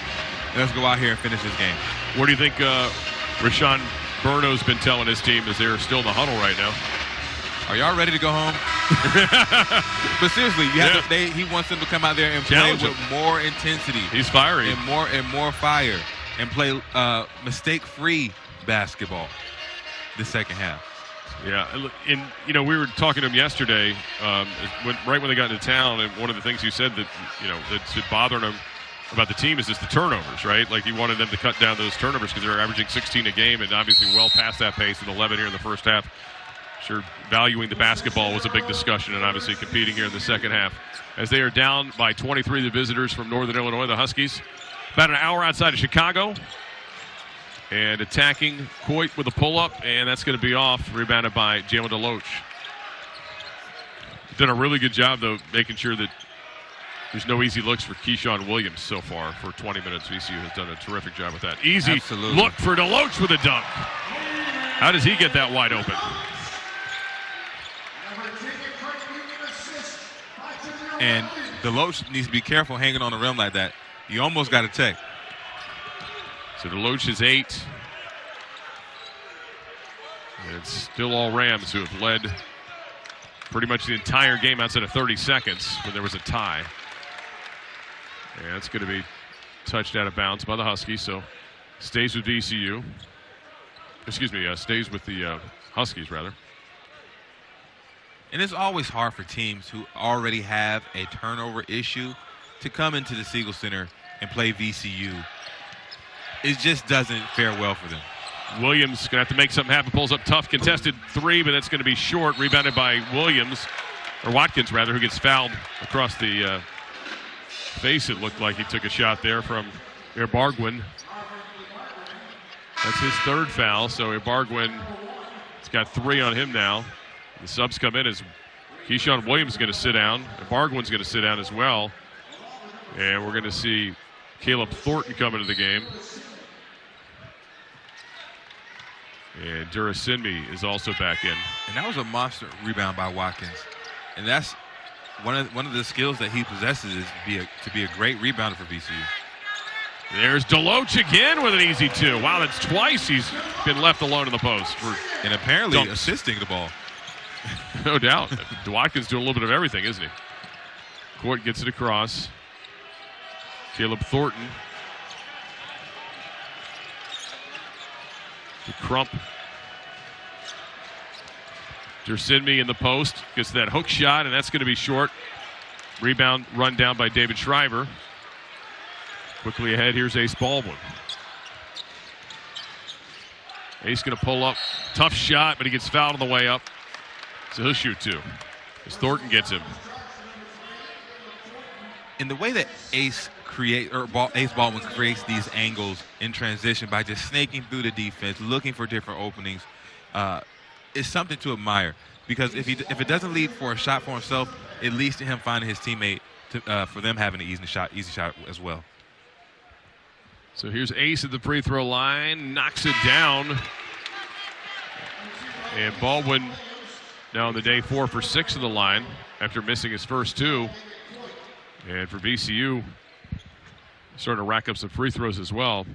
and let's go out here and finish this game. What do you think Rashawn Burno's been telling his team as they're still in the huddle right now? Are y'all ready to go home? But seriously, he wants them to come out there and play with more intensity. He's fiery. And more fire. And play mistake-free basketball the second half. Yeah, and we were talking to him yesterday, right when they got into town, and one of the things he said that's bothering him about the team is just the turnovers, right? Like he wanted them to cut down those turnovers because they're averaging 16 a game, and obviously well past that pace with 11 here in the first half. Sure, valuing the basketball was a big discussion, and obviously competing here in the second half. As they are down by 23, the visitors from Northern Illinois, the Huskies, about an hour outside of Chicago. And attacking Coit with a pull-up, and that's going to be off, rebounded by Jalen DeLoach. Done a really good job, though, making sure that there's no easy looks for Keyshawn Williams so far for 20 minutes. VCU has done a terrific job with that. Easy look for DeLoach with a dunk. How does he get that wide open? And DeLoach needs to be careful hanging on the rim like that. You almost got a tech. So DeLoach is 8. And it's still all Rams who have led pretty much the entire game outside of 30 seconds when there was a tie. And it's going to be touched out of bounds by the Huskies, so stays with VCU. Excuse me, stays with the Huskies, rather. And it's always hard for teams who already have a turnover issue to come into the Siegel Center and play VCU. It just doesn't fare well for them. Williams going to have to make something happen. Pulls up tough, contested 3, but that's going to be short. Rebounded by Watkins, rather, who gets fouled across the face. It looked like he took a shot there from Ibargüen. That's his 3rd foul, so Ibargüen has got 3 on him now. The subs come in as Keyshawn Williams is going to sit down. Ibargüen's going to sit down as well. And we're going to see Caleb Thornton come into the game. And Durasinmi is also back in. And that was a monster rebound by Watkins. And that's one of the skills that he possesses is to be a great rebounder for VCU. There's DeLoach again with an easy 2. Wow, that's twice he's been left alone in the post. And apparently dunks. Assisting the ball. No doubt. Watkins doing a little bit of everything, isn't he? Court gets it across. Caleb Thornton. The Crump. Durasinmi in the post. Gets that hook shot, and that's going to be short. Rebound run down by David Shriver. Quickly ahead, here's Ace Baldwin. Ace going to pull up. Tough shot, but he gets fouled on the way up. So he'll shoot 2 as Thornton gets him. In the way that Ace Baldwin creates these angles in transition by just snaking through the defense, looking for different openings, is something to admire. Because if it doesn't lead for a shot for himself, it leads to him finding his teammate for them having an easy shot as well. So here's Ace at the free throw line, knocks it down. And Baldwin now on the day 4 for 6 of the line after missing his first 2. And for VCU, starting to rack up some free throws as well.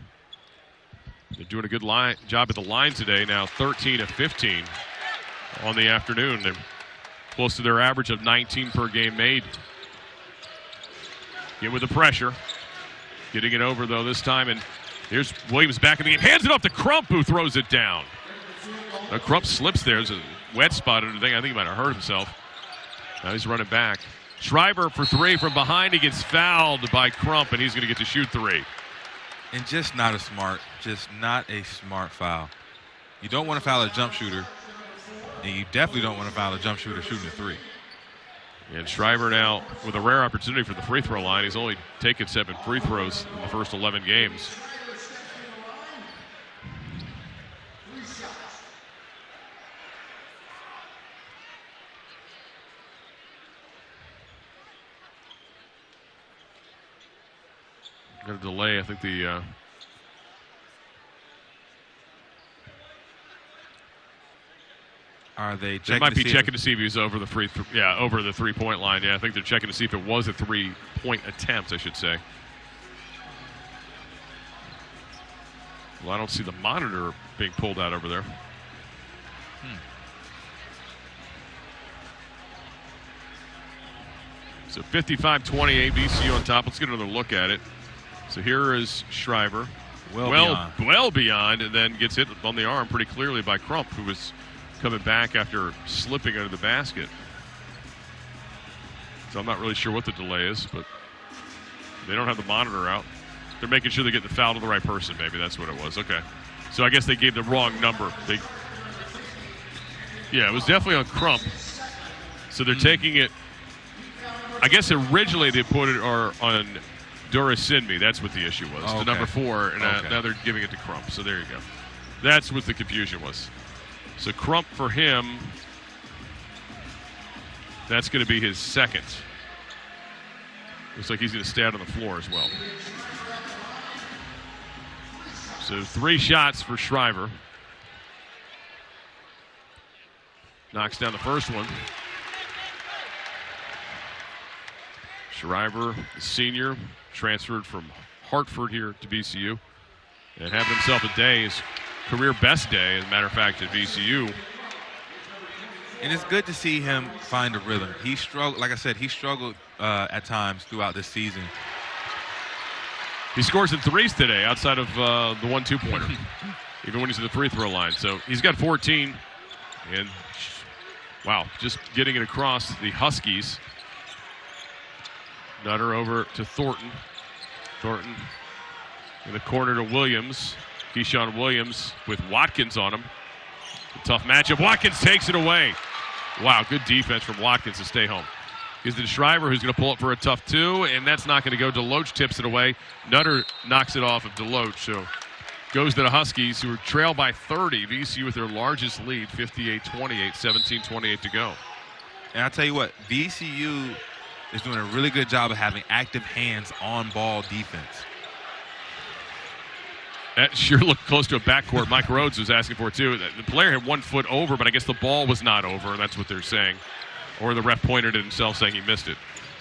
They're doing a good job at the line today, now 13 of 15 on the afternoon. They're close to their average of 19 per game made. Get with the pressure. Getting it over, though, this time. And here's Williams back in the game. Hands it off to Crump, who throws it down. Crump slips there. There's a wet spot under the thing. I think he might have hurt himself. Now he's running back. Shriver for three from behind. He gets fouled by Crump, and he's going to get to shoot three. And just not a smart foul. You don't want to foul a jump shooter, and you definitely don't want to foul a jump shooter shooting a three. And Shriver now with a rare opportunity for the free throw line. He's only taken 7 free throws in the first 11 games. Got a delay. I think the are they? They might be checking to see if he's over the over the 3-point line. Yeah, I think they're checking to see if it was a 3-point attempt, I should say. Well, I don't see the monitor being pulled out over there. So 55-28, VCU on top. Let's get another look at it. So here is Shriver. Well beyond, and then gets hit on the arm pretty clearly by Crump, who was coming back after slipping under the basket. So I'm not really sure what the delay is, but they don't have the monitor out. They're making sure they get the foul to the right person, maybe. That's what it was. Okay. So I guess they gave the wrong number. Yeah, it was definitely on Crump. So they're taking it. I guess originally they put it on Durasinmi. That's what the issue was. Okay. The number 4, and now they're giving it to Crump. So there you go. That's what the confusion was. So Crump for him, that's going to be his second. Looks like he's going to stay out on the floor as well. So 3 shots for Shriver. Knocks down the first one. Shriver, the senior, transferred from Hartford here to VCU and having himself a day, his career best day, as a matter of fact, at VCU. And it's good to see him find a rhythm. He struggled, like I said, he struggled at times throughout this season. He scores in threes today outside of the 1 2-pointer, even when he's in the free throw line. So he's got 14. And, wow, just getting it across the Huskies. Nutter over to Thornton. Thornton in the corner to Williams. Keyshawn Williams with Watkins on him. A tough matchup. Watkins takes it away. Wow, good defense from Watkins to stay home. Gives it to Shriver, who's going to pull it for a tough 2, and that's not going to go. DeLoach tips it away. Nutter knocks it off of DeLoach, so goes to the Huskies, who are trailed by 30. VCU with their largest lead, 58-28, 17-28 to go. And I'll tell you what, VCU is doing a really good job of having active hands on ball defense. That sure looked close to a backcourt. Mike Rhodes was asking for it, too. The player had 1 foot over, but I guess the ball was not over, and that's what they're saying. Or the ref pointed at himself saying he missed it.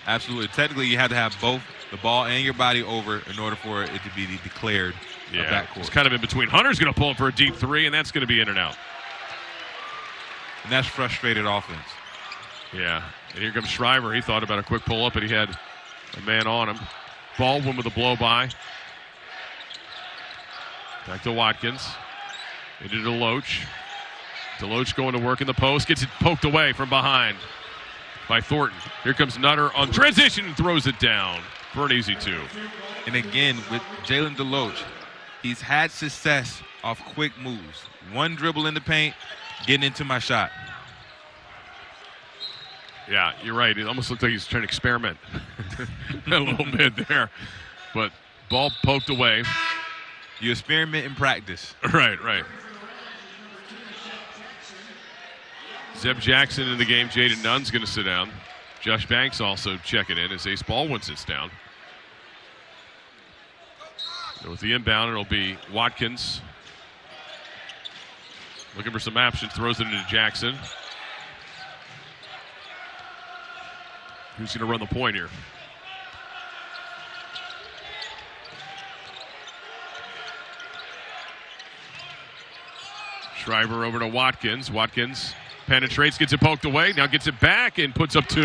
Absolutely. Technically, you have to have both the ball and your body over in order for it to be declared a backcourt. It's kind of in between. Hunter's going to pull it for a deep 3, and that's going to be in and out. And that's frustrated offense. Yeah. And here comes Shriver. He thought about a quick pull-up, and he had a man on him. Baldwin with a blow-by. Back to Watkins. Into DeLoach. DeLoach going to work in the post. Gets it poked away from behind by Thornton. Here comes Nutter on transition and throws it down for an easy 2. And again, with Jalen DeLoach, he's had success off quick moves. 1 dribble in the paint, getting into my shot. Yeah, you're right. It almost looked like he's trying to experiment a little bit there. But ball poked away. You experiment in practice. Right. Zeb Jackson in the game. Jaden Nunn's going to sit down. Josh Banks also checking in as Ace Baldwin sits down. So with the inbound, it'll be Watkins. Looking for some action. Throws it into Jackson. Who's going to run the point here? Shriver over to Watkins. Watkins penetrates, gets it poked away, now gets it back and puts up 2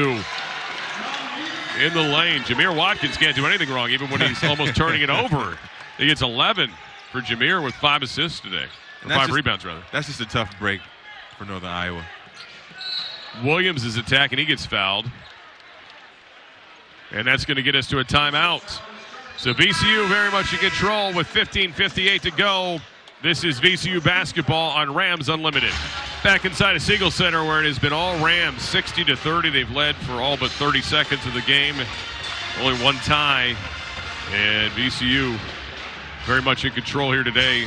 in the lane. Jamir Watkins can't do anything wrong, even when he's almost turning it over. He gets 11 for Jamir with 5 assists today, or 5 rebounds rather. That's just a tough break. for Northern Iowa. Williams is attacking. He gets fouled. And that's going to get us to a timeout. So VCU very much in control with 15:58 to go. This is VCU basketball on Rams Unlimited. Back inside of Siegel Center where it has been all Rams, 60-30. They've led for all but 30 seconds of the game. Only one tie. And VCU very much in control here today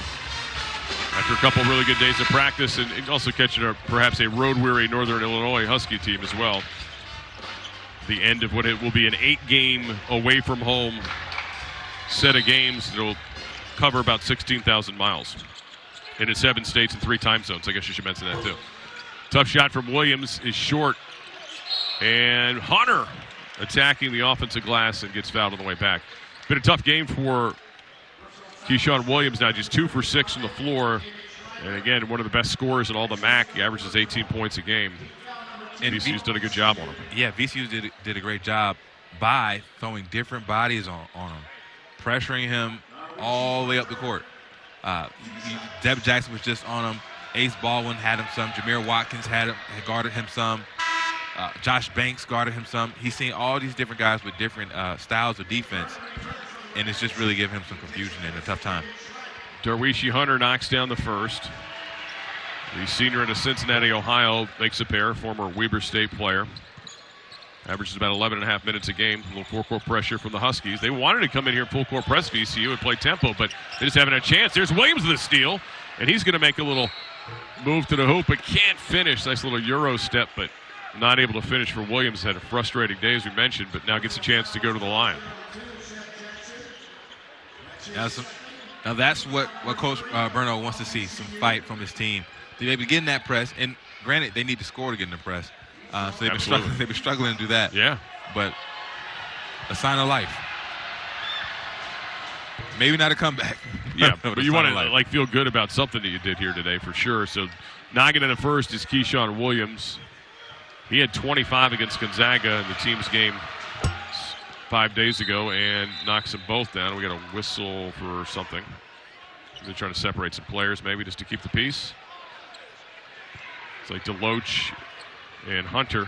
after a couple really good days of practice and also catching perhaps a road-weary Northern Illinois Husky team as well. The end of what it will be an 8-game away-from-home set of games that will cover about 16,000 miles in 7 states and 3 time zones. I guess you should mention that too. Tough shot from Williams is short. And Hunter attacking the offensive glass and gets fouled on the way back. Been a tough game for Keyshawn Williams now, just 2 for 6 from the floor. And again, one of the best scorers in all the MAC. He averages 18 points a game. And VCU's done a good job on him. Yeah, VCU did a great job by throwing different bodies on him, pressuring him all the way up the court. Zeb Jackson was just on him. Ace Baldwin had him some. Jamir Watkins had guarded him some. Josh Banks guarded him some. He's seen all these different guys with different styles of defense, and it's just really giving him some confusion and a tough time. Darwishi Hunter knocks down the first. The senior out of Cincinnati, Ohio, makes a pair, former Weber State player. Averages about 11.5 minutes a game. A little full-court pressure from the Huskies. They wanted to come in here full-court press VCU and play tempo, but they just haven't had a chance. There's Williams with the steal, and he's going to make a little move to the hoop, but can't finish. Nice little Euro step, but not able to finish for Williams. Had a frustrating day, as we mentioned, but now gets a chance to go to the line. Now that's what Coach Berno wants to see, some fight from his team. They may be getting that press, and granted, they need to score to get in the press. So they've been struggling to do that. Yeah. But a sign of life. Maybe not a comeback. Yeah, but you want to feel good about something that you did here today for sure. So knocking in the first is Keyshawn Williams. He had 25 against Gonzaga in the team's game 5 days ago and knocks them both down. We got a whistle for something. They're trying to separate some players maybe just to keep the peace. It's like DeLoach and Hunter.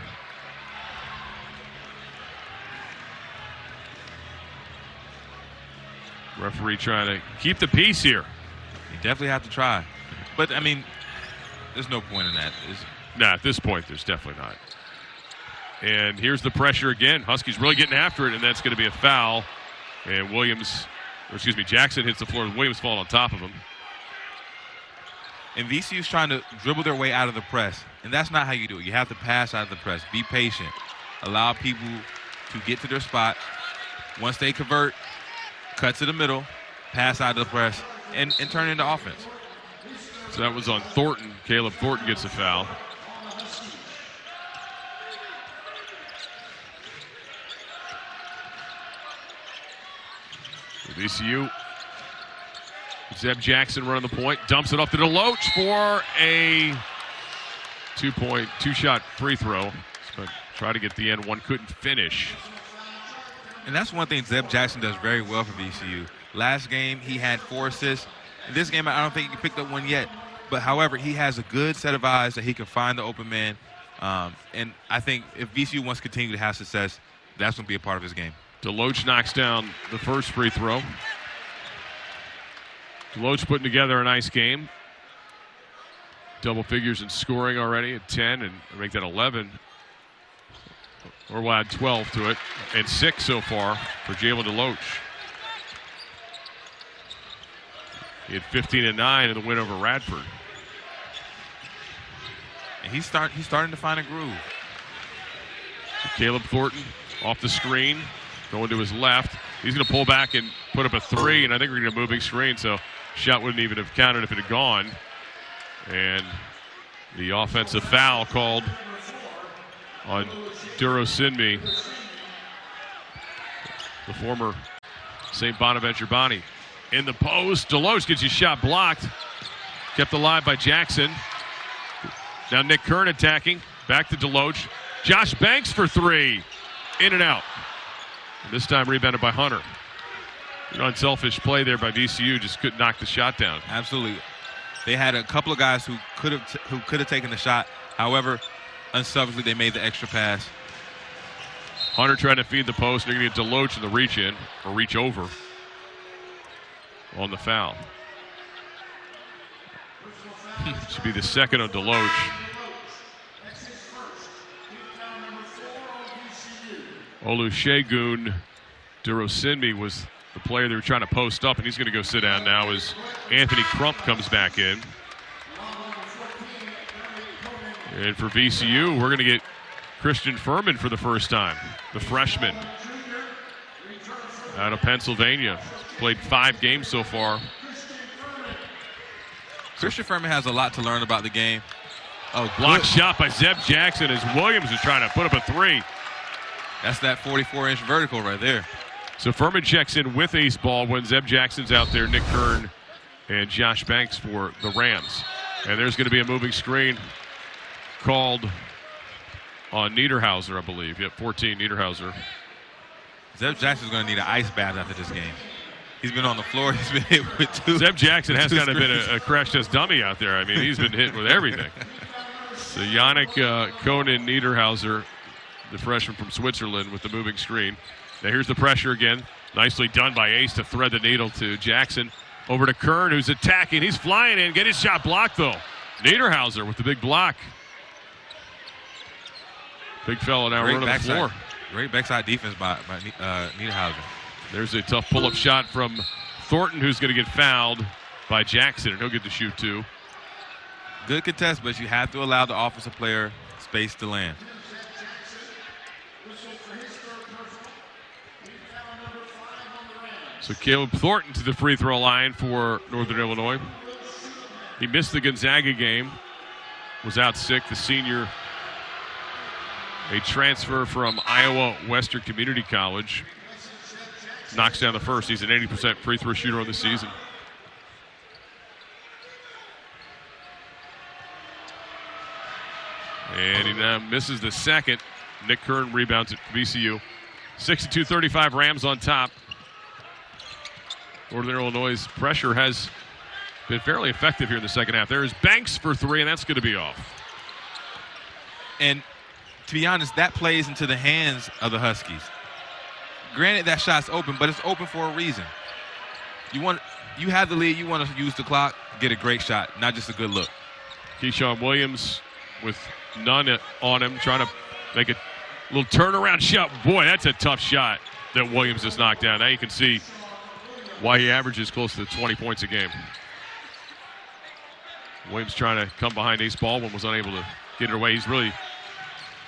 Referee trying to keep the peace here. You definitely have to try. But, I mean, there's no point in that. Nah, at this point, there's definitely not. And here's the pressure again. Huskies really getting after it, and that's going to be a foul. And Jackson hits the floor with Williams falling on top of him. And VCU's trying to dribble their way out of the press. And that's not how you do it. You have to pass out of the press. Be patient. Allow people to get to their spot. Once they convert, cut to the middle, pass out of the press, and turn into offense. So that was on Thornton. Caleb Thornton gets a foul. VCU. Zeb Jackson running the point, dumps it up to DeLoach for a two-shot free throw. But try to get the end one, couldn't finish. And that's one thing Zeb Jackson does very well for VCU. Last game, he had 4 assists. In this game, I don't think he picked up one yet. But, however, he has a good set of eyes that he can find the open man. And I think if VCU wants to continue to have success, that's going to be a part of his game. DeLoach knocks down the first free throw. DeLoach putting together a nice game. Double figures in scoring already at 10 and make that 11. Or we'll add 12 to it. And 6 so far for Jalen DeLoach. He had 15 and 9 in the win over Radford. And he's starting to find a groove. So Caleb Thornton off the screen, going to his left. He's going to pull back and put up a 3, and I think we're going to moving screen, so shot wouldn't even have counted if it had gone. And the offensive foul called on Duro Sinmi, the former St. Bonaventure Bonnie. In the post, DeLoach gets his shot blocked. Kept alive by Jackson. Now Nick Kern attacking. Back to DeLoach. Josh Banks for 3. In and out. And this time rebounded by Hunter. An unselfish play there by VCU. Just couldn't knock the shot down. Absolutely. They had a couple of guys who could have taken the shot. However, unselfishly, they made the extra pass. Hunter trying to feed the post. They're going to get DeLoach in the reach in or reach over on the foul. Should be the second on DeLoach. Olusegun Durosinmi was the player they were trying to post up, and he's going to go sit down now as Anthony Crump comes back in. And for VCU, we're going to get Christian Furman for the first time, the freshman out of Pennsylvania. He's played 5 games so far. Christian Furman has a lot to learn about the game. Oh, block shot by Zeb Jackson as Williams is trying to put up a 3. That's that 44-inch vertical right there. So Furman checks in with ace ball when Zeb Jackson's out there, Nick Kern and Josh Banks for the Rams. And there's going to be a moving screen called on Niederhauser, I believe. Yep, 14, Niederhauser. Zeb Jackson's going to need an ice bath after this game. He's been on the floor. He's been hit with 2. Zeb Jackson has kind of been a crash test dummy out there. I mean, he's been hit with everything. So Yannick Conan Niederhauser, the freshman from Switzerland, with the moving screen. Now here's the pressure again. Nicely done by Ace to thread the needle to Jackson. Over to Kern, who's attacking. He's flying in. Get his shot blocked, though. Niederhauser with the big block. Big fella now running the floor. Great backside defense by Niederhauser. There's a tough pull-up shot from Thornton, who's going to get fouled by Jackson, and he'll get to shoot 2. Good contest, but you have to allow the offensive player space to land. So Caleb Thornton to the free throw line for Northern Illinois. He missed the Gonzaga game, was out sick. The senior, a transfer from Iowa Western Community College, knocks down the first. He's an 80% free throw shooter on the season. And he now misses the second. Nick Kern rebounds at VCU. 62-35 Rams on top. Northern Illinois' pressure has been fairly effective here in the second half. There's Banks for 3, and that's going to be off. And to be honest, that plays into the hands of the Huskies. Granted, that shot's open, but it's open for a reason. You have the lead, you want to use the clock, get a great shot, not just a good look. Keyshawn Williams with none on him, trying to make a little turnaround shot. Boy, that's a tough shot that Williams has knocked down. Now you can see why he averages close to 20 points a game. Williams trying to come behind Ace Baldwin, was unable to get it away. He's really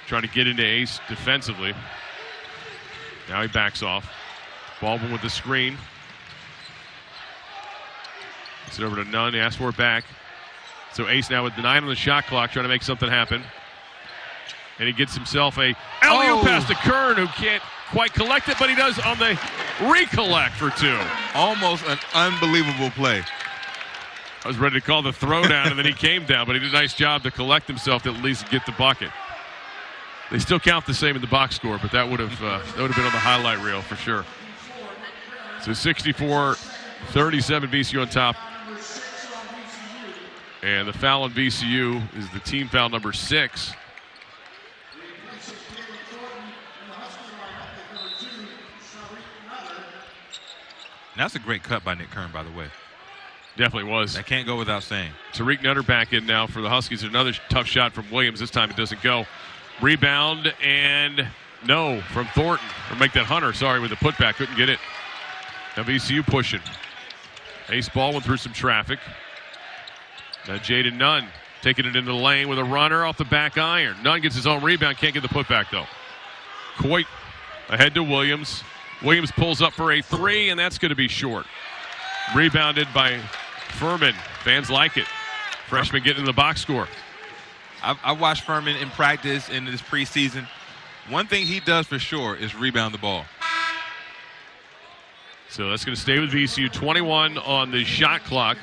trying to get into Ace defensively. Now he backs off. Baldwin with the screen. Gets it over to Nunn. He asks for it back. So Ace now with the 9 on the shot clock, trying to make something happen. And he gets himself a alley-oop pass to Kern, who can't quite collect it, but he does on the recollect for 2. Almost an unbelievable play. I was ready to call the throwdown, and then he came down, but he did a nice job to collect himself to at least get the bucket. They still count the same in the box score, but that would have been on the highlight reel for sure. So 64-37 VCU on top. And the foul on VCU is the team foul number 6. That's a great cut by Nick Kern, by the way. Definitely was. That can't go without saying. Tariq Nutter back in now for the Huskies. Another tough shot from Williams. This time it doesn't go. Rebound and no from Thornton. Or make that Hunter, sorry, with the putback. Couldn't get it. Now VCU pushing. Ace Baldwin through some traffic. Now Jaden Nunn taking it into the lane with a runner off the back iron. Nunn gets his own rebound. Can't get the putback, though. Coit ahead to Williams. Williams pulls up for a 3, and that's going to be short. Rebounded by Furman. Fans like it. Freshman getting in the box score. I watched Furman in practice in this preseason. One thing he does for sure is rebound the ball. So that's going to stay with VCU. 21 on the shot clock.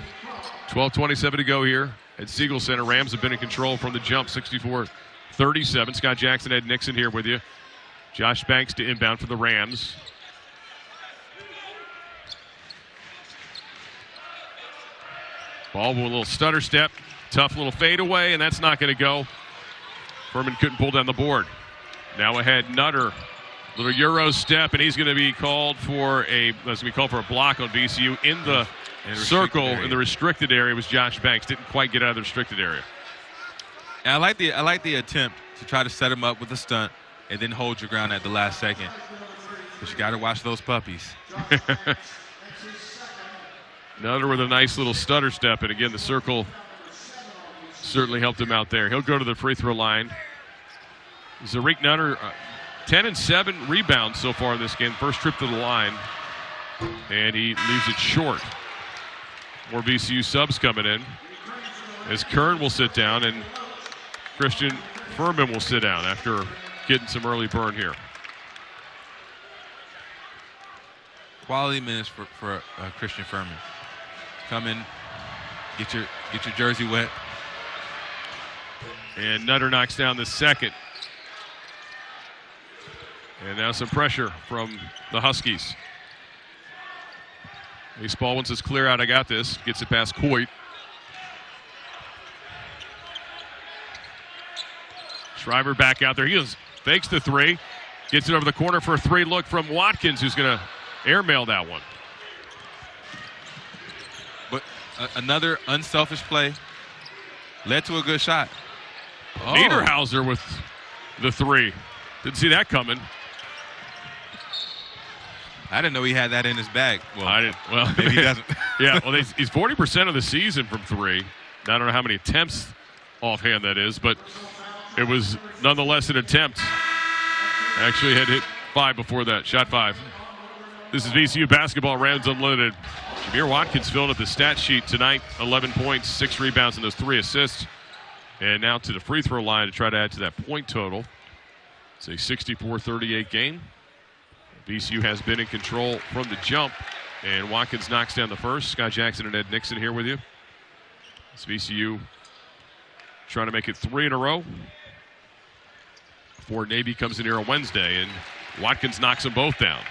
12:27 to go here at Siegel Center. Rams have been in control from the jump, 64-37. Scott Jackson, Ed Nixon here with you. Josh Banks to inbound for the Rams. Ball with a little stutter step. Tough little fadeaway, and that's not going to go. Furman couldn't pull down the board. Now ahead, Nutter. Little Euro step, and he's going to be called for a block on VCU in the circle in the restricted area. Was Josh Banks. Didn't quite get out of the restricted area. And I like the attempt to try to set him up with a stunt and then hold your ground at the last second. But you got to watch those puppies. Nutter with a nice little stutter step, and again the circle certainly helped him out there. He'll go to the free throw line. Zarik Nutter, 10 and 7 rebounds so far in this game. First trip to the line, and he leaves it short. More VCU subs coming in as Kern will sit down and Christian Furman will sit down after getting some early burn here. Quality minutes for Christian Furman. Come in, get your jersey wet. And Nutter knocks down the second. And now some pressure from the Huskies. Ace Baldwin says, clear out, I got this. Gets it past Coit. Shriver back out there. He fakes the three. Gets it over the corner for a three look from Watkins, who's going to airmail that one. But another unselfish play led to a good shot. Oh. Niederhauser with the three. Didn't see that coming. I didn't know he had that in his bag. Well, I didn't. Well, maybe he doesn't. Yeah, well, he's 40% of the season from three. I don't know how many attempts offhand that is, but it was nonetheless an attempt. Actually had hit 5 before that. Shot 5. This is VCU basketball, Rams Unlimited. Jamir Watkins filling up the stat sheet tonight. 11 points, 6 rebounds, and those 3 assists. And now to the free throw line to try to add to that point total. It's a 64-38 game. VCU has been in control from the jump, and Watkins knocks down the first. Scott Jackson and Ed Nixon here with you. It's VCU trying to make it 3 in a row before Navy comes in here on Wednesday, and Watkins knocks them both down.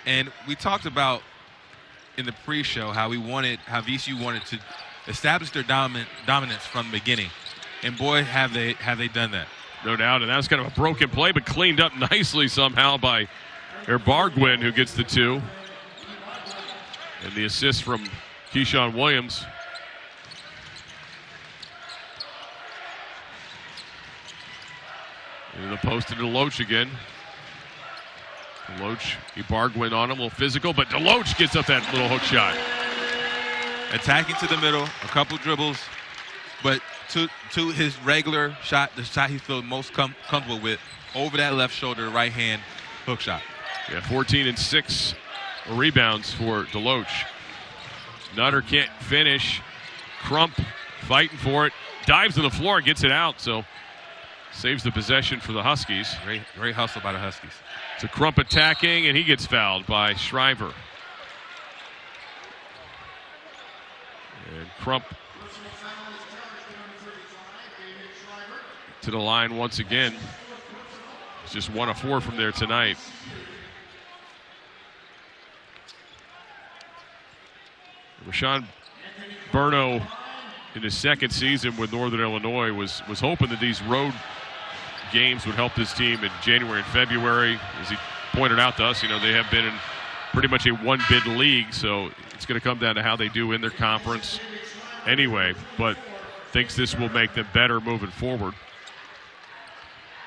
And we talked about in the pre-show how VCU wanted to establish their dominance from the beginning, and boy, have they done that. No doubt, and that was kind of a broken play, but cleaned up nicely somehow by Bargwin, who gets the 2. And the assist from Keyshawn Williams. And the post to DeLoach again. DeLoach, Bargwin on him, a little physical, but DeLoach gets up that little hook shot. Attacking to the middle, a couple dribbles, but to his regular shot, the shot he feels most comfortable with, over that left shoulder, right hand hook shot. Yeah, 14 and 6 rebounds for DeLoach. Nutter can't finish. Crump fighting for it. Dives to the floor and gets it out, so saves the possession for the Huskies. Great hustle by the Huskies. So Crump attacking, and he gets fouled by Shriver. And Crump to the line once again. It's just 1 of 4 from there tonight. Rashawn Burno, in his second season with Northern Illinois, was hoping that these road games would help this team in January and February. As he pointed out to us, they have been in pretty much a one-bid league, so it's going to come down to how they do in their conference anyway, but thinks this will make them better moving forward.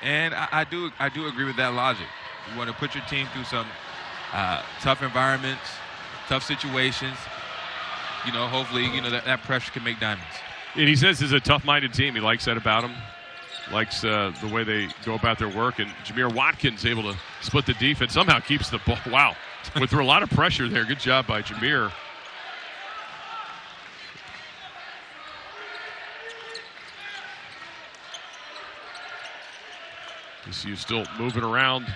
And I do agree with that logic. You want to put your team through some tough environments, tough situations. Hopefully, that pressure can make diamonds. And he says this is a tough-minded team. He likes that about him. Likes the way they go about their work. And Jamir Watkins able to split the defense. Somehow keeps the ball. Wow. Went through a lot of pressure there. Good job by Jamir. VCU still moving around.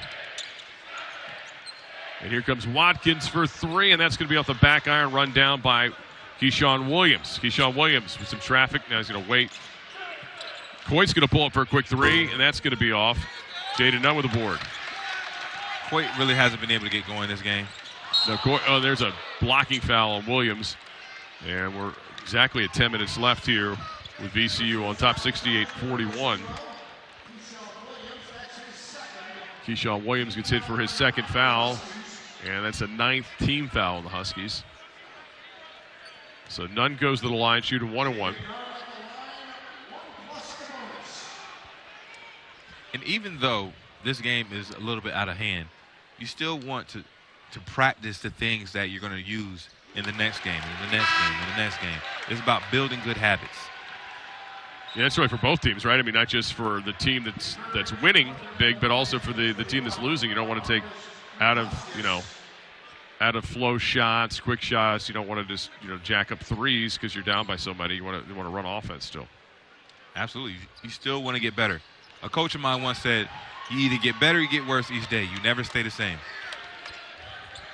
And here comes Watkins for 3, and that's going to be off the back iron, run down by Keyshawn Williams. Keyshawn Williams with some traffic. Now he's going to wait. Coit's going to pull up for a quick 3, and that's going to be off. Jaden Nunn with the board. Coit really hasn't been able to get going this game. No, there's a blocking foul on Williams. And we're exactly at 10 minutes left here with VCU on top 68-41. Keyshawn Williams gets hit for his second foul. And that's a 9th team foul on the Huskies. So Nunn goes to the line, shooting 1-1. And even though this game is a little bit out of hand, you still want to practice the things that you're going to use in the next game, in the next game, in the next game. It's about building good habits. Yeah, that's right for both teams, right? I mean, not just for the team that's winning big, but also for the team that's losing. You don't want to take out of flow shots, quick shots. You don't want to just jack up threes because you're down by so many. You want to run offense still. Absolutely. You still want to get better. A coach of mine once said, you either get better or you get worse each day. You never stay the same.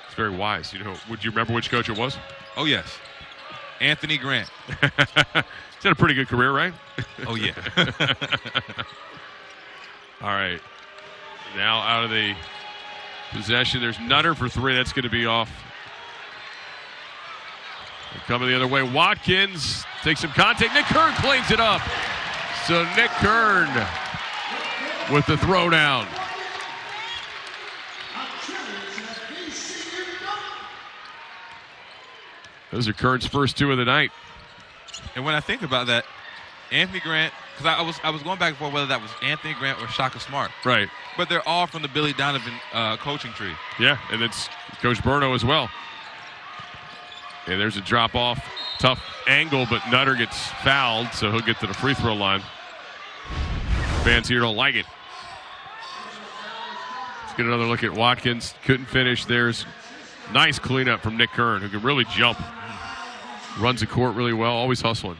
It's very wise. Would you remember which coach it was? Oh, yes. Anthony Grant. He's had a pretty good career, right? Oh, yeah. All right. Now out of the possession, there's Nutter for 3. That's going to be off. They're coming the other way. Watkins takes some contact. Nick Kern cleans it up. So Nick Kern with the throwdown. Those are Kern's first 2 of the night. And when I think about that, Anthony Grant, because I was going back and forth whether that was Anthony Grant or Shaka Smart. Right. But they're all from the Billy Donovan coaching tree. Yeah, and it's Coach Burno as well. And there's a drop-off, tough angle, but Nutter gets fouled, so he'll get to the free throw line. Fans here don't like it. Let's get another look at Watkins. Couldn't finish. There's nice cleanup from Nick Kern, who can really jump. Runs the court really well, always hustling.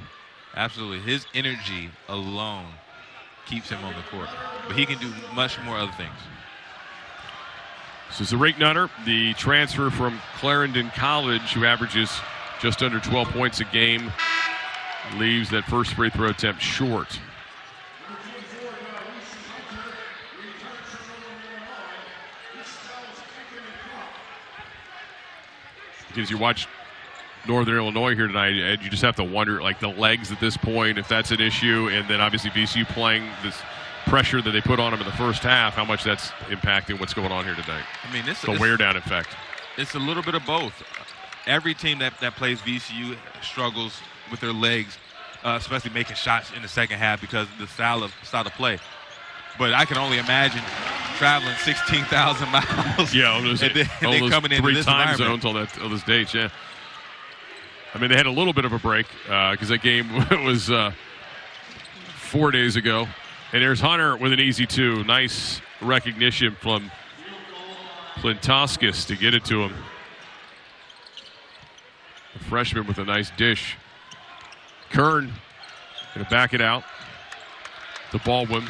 Absolutely. His energy alone keeps him on the court. But he can do much more other things. This is Rick Nutter, the transfer from Clarendon College, who averages just under 12 points a game. Leaves that first free throw attempt short. Because you watch Northern Illinois here tonight, and you just have to wonder, like, the legs at this point, if that's an issue, and then obviously VCU playing this pressure that they put on them in the first half, how much that's impacting what's going on here tonight. I mean, the wear down effect. It's a little bit of both. Every team that plays VCU struggles with their legs, especially making shots in the second half because of the style of play. But I can only imagine traveling 16,000 miles. Yeah, all those coming into 3 this time environment. zones on those dates. Yeah. I mean, they had a little bit of a break because that game was 4 days ago. And there's Hunter with an easy 2. Nice recognition from Plintoskis to get it to him. The freshman with a nice dish. Kern going to back it out to Baldwin.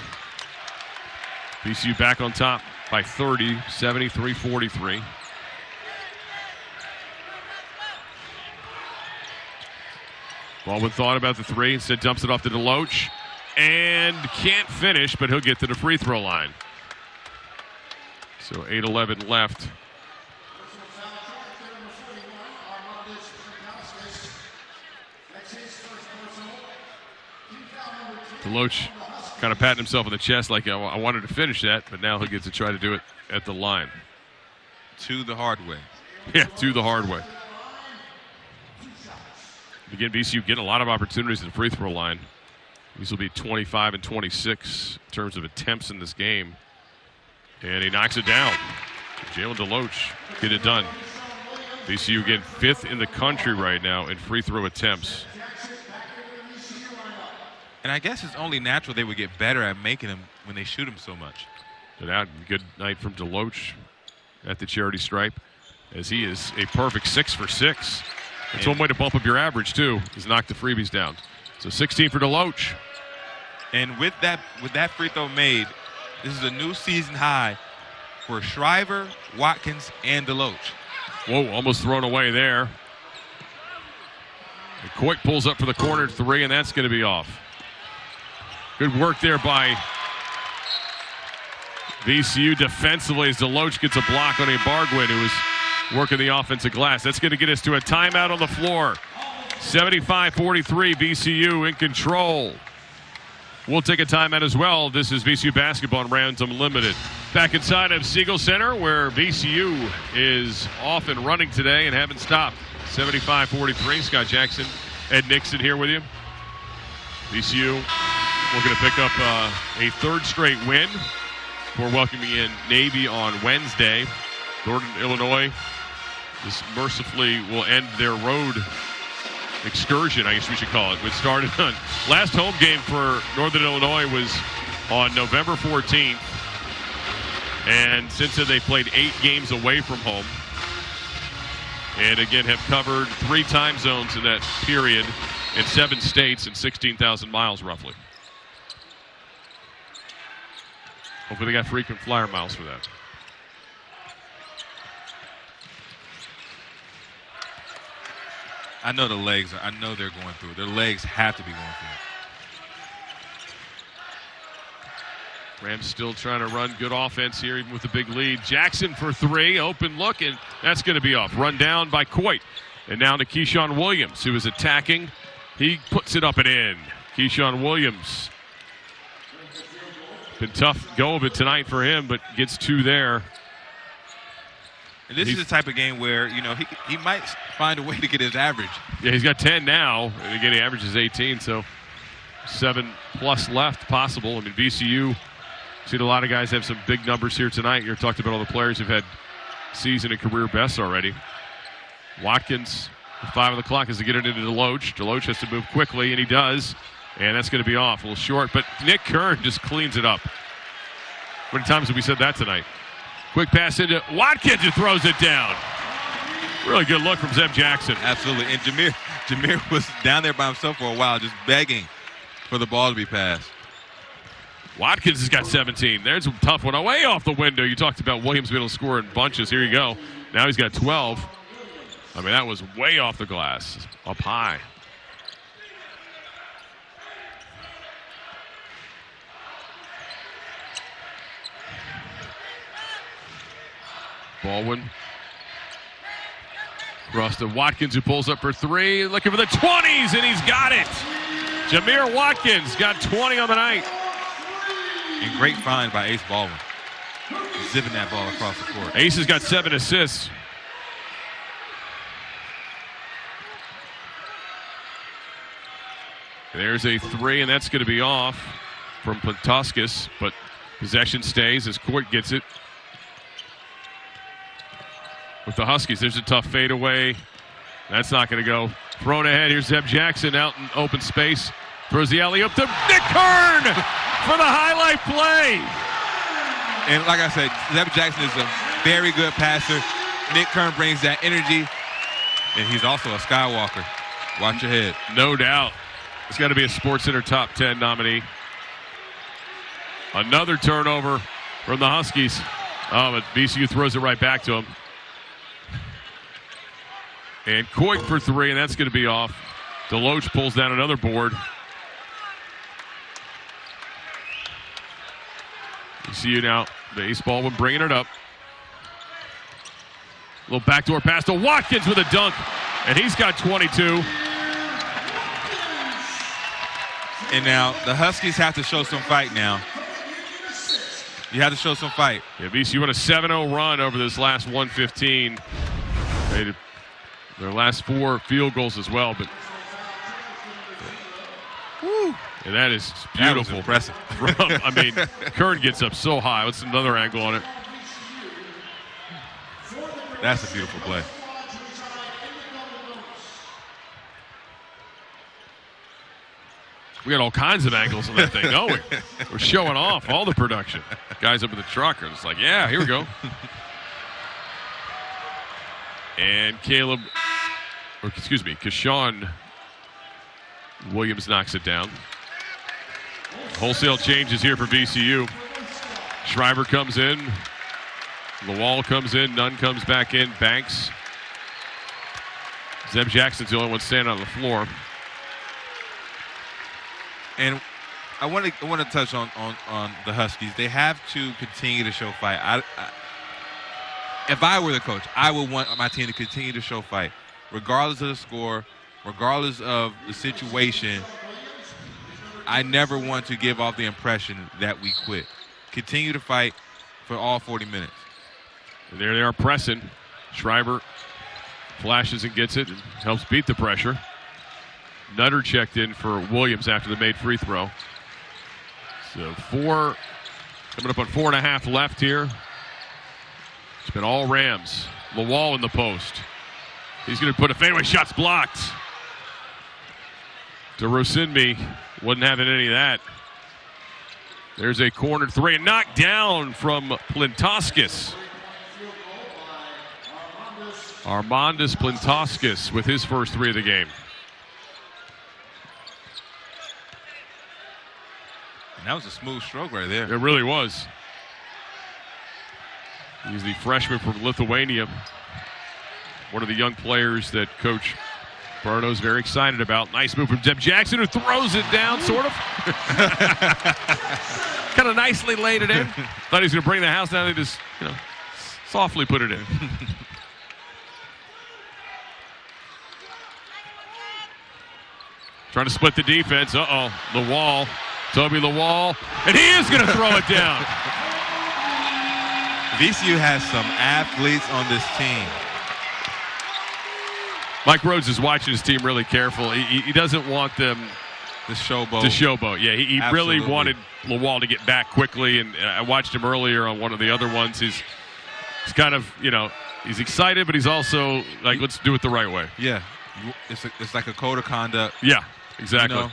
VCU back on top by 30, 73-43. Baldwin thought about the 3, instead dumps it off to DeLoach. And can't finish, but he'll get to the free throw line. So 8:11 left. DeLoach kind of patting himself on the chest like, I wanted to finish that, but now he'll get to try to do it at the line. To the hard way. Yeah, to the hard way. Again, VCU getting a lot of opportunities at the free throw line. These will be 25 and 26 in terms of attempts in this game. And he knocks it down. Jalen DeLoach get it done. VCU again 5th in the country right now in free throw attempts. And I guess it's only natural they would get better at making them when they shoot them so much. Good night from DeLoach at the charity stripe, as he is a perfect 6 for 6. That's one way to bump up your average too, is knock the freebies down. So 16 for DeLoach. And with that free throw made, this is a new season high for Shriver, Watkins, and DeLoach. Whoa, almost thrown away there. And Coit pulls up for the corner 3, and that's going to be off. Good work there by VCU defensively as DeLoach gets a block on Ibargüen, who was working the offensive glass. That's going to get us to a timeout on the floor. 75-43, VCU in control. We'll take a timeout as well. This is VCU basketball on Rams Unlimited. Back inside of Siegel Center, where VCU is off and running today and haven't stopped. 75-43. Scott Jackson, Ed Nixon here with you. VCU looking to pick up a third straight win. We're welcoming in Navy on Wednesday. Northern Illinois just mercifully will end their road excursion, I guess we should call it, which started on last home game for Northern Illinois was on November 14th. And since then, they played 8 games away from home. And again, have covered 3 time zones in that period in 7 states and 16,000 miles roughly. Hopefully they got frequent flyer miles for that. I know the legs. I know they're going through it. Their legs have to be going through it. Rams still trying to run good offense here, even with a big lead. Jackson for 3, open look, and that's going to be off. Run down by Coit. And now to Keyshawn Williams, who is attacking. He puts it up and in. Keyshawn Williams. Been tough go of it tonight for him, but gets 2 there. And this is the type of game where, you know, he might find a way to get his average. Yeah, he's got 10 now. And again, he averages 18, so 7+ left possible. I mean, VCU, seen a lot of guys have some big numbers here tonight. You talked about all the players who've had season and career bests already. Watkins, 5 o'clock as they get it into DeLoach. DeLoach has to move quickly, and he does. And that's going to be off. A little short, but Nick Kern just cleans it up. How many times have we said that tonight? Quick pass into Watkins, who throws it down. Really good look from Zeb Jackson. Absolutely. And Jamir was down there by himself for a while, just begging for the ball to be passed. Watkins has got 17. There's a tough one away off the window. You talked about Williams being able to score in bunches. Here you go. Now he's got 12. I mean, that was way off the glass, up high. Baldwin. Across to Watkins, who pulls up for 3. Looking for the 20s, and he's got it. Jamir Watkins got 20 on the night. And great find by Ace Baldwin. Zipping that ball across the court. Ace has got 7 assists. There's a 3, and that's going to be off from Pantoskis, but possession stays as Court gets it. With the Huskies, there's a tough fadeaway. That's not going to go. Thrown ahead. Here's Zeb Jackson out in open space. Throws the alley up to Nick Kern for the highlight play. And like I said, Zeb Jackson is a very good passer. Nick Kern brings that energy, and he's also a Skywalker. Watch your head. No doubt. It's got to be a SportsCenter top 10 nominee. Another turnover from the Huskies. Oh, but VCU throws it right back to him. And Coit for 3, and that's going to be off. DeLoach pulls down another board. You see you now. Ace Baldwin bringing it up. A little backdoor pass to Watkins with a dunk, and he's got 22. And now the Huskies have to show some fight now. You have to show some fight. Yeah, VCU won a 7-0 run over this last 115. They did their last 4 field goals as well, but woo. And that is beautiful. That was impressive. I mean, Kern gets up so high. What's another angle on it? That's a beautiful play. We got all kinds of angles on that thing, don't we? We're showing off all the production. Guys up in the truck are just like, yeah, here we go. And Keyshawn Williams knocks it down. Wholesale changes here for VCU. Shriver comes in. Lawal comes in. Nunn comes back in. Banks. Zeb Jackson's the only one standing on the floor. And I want to touch on the Huskies. They have to continue to show fight. if I were the coach, I would want my team to continue to show fight, regardless of the score, regardless of the situation. I never want to give off the impression that we quit. Continue to fight for all 40 minutes. And there they are pressing. Shriver flashes and gets it and helps beat the pressure. Nutter checked in for Williams after the made free throw. So coming up on 4.5 left here. It's been all Rams. Lawal in the post. He's going to put a fadeaway. Shot's blocked. To Rosinmi. Wasn't having any of that. There's a corner three. And knocked down from Plintoskis. Armandus Plintoskis with his first three of the game. And that was a smooth stroke right there. It really was. He's the freshman from Lithuania. One of the young players that Coach Barno's very excited about. Nice move from Zeb Jackson, who throws it down, sort of. Kind of nicely laid it in. Thought he was going to bring the house down. They just, softly put it in. Trying to split the defense. Uh-oh. Lawal. Toby Lawal. And he is going to throw it down. VCU has some athletes on this team. Mike Rhodes is watching his team really careful. He doesn't want them to showboat. Yeah, he really wanted Lawal to get back quickly, and I watched him earlier on one of the other ones. He's kind of, he's excited, but he's also like, let's do it the right way. Yeah, it's like a code of conduct. Yeah, exactly.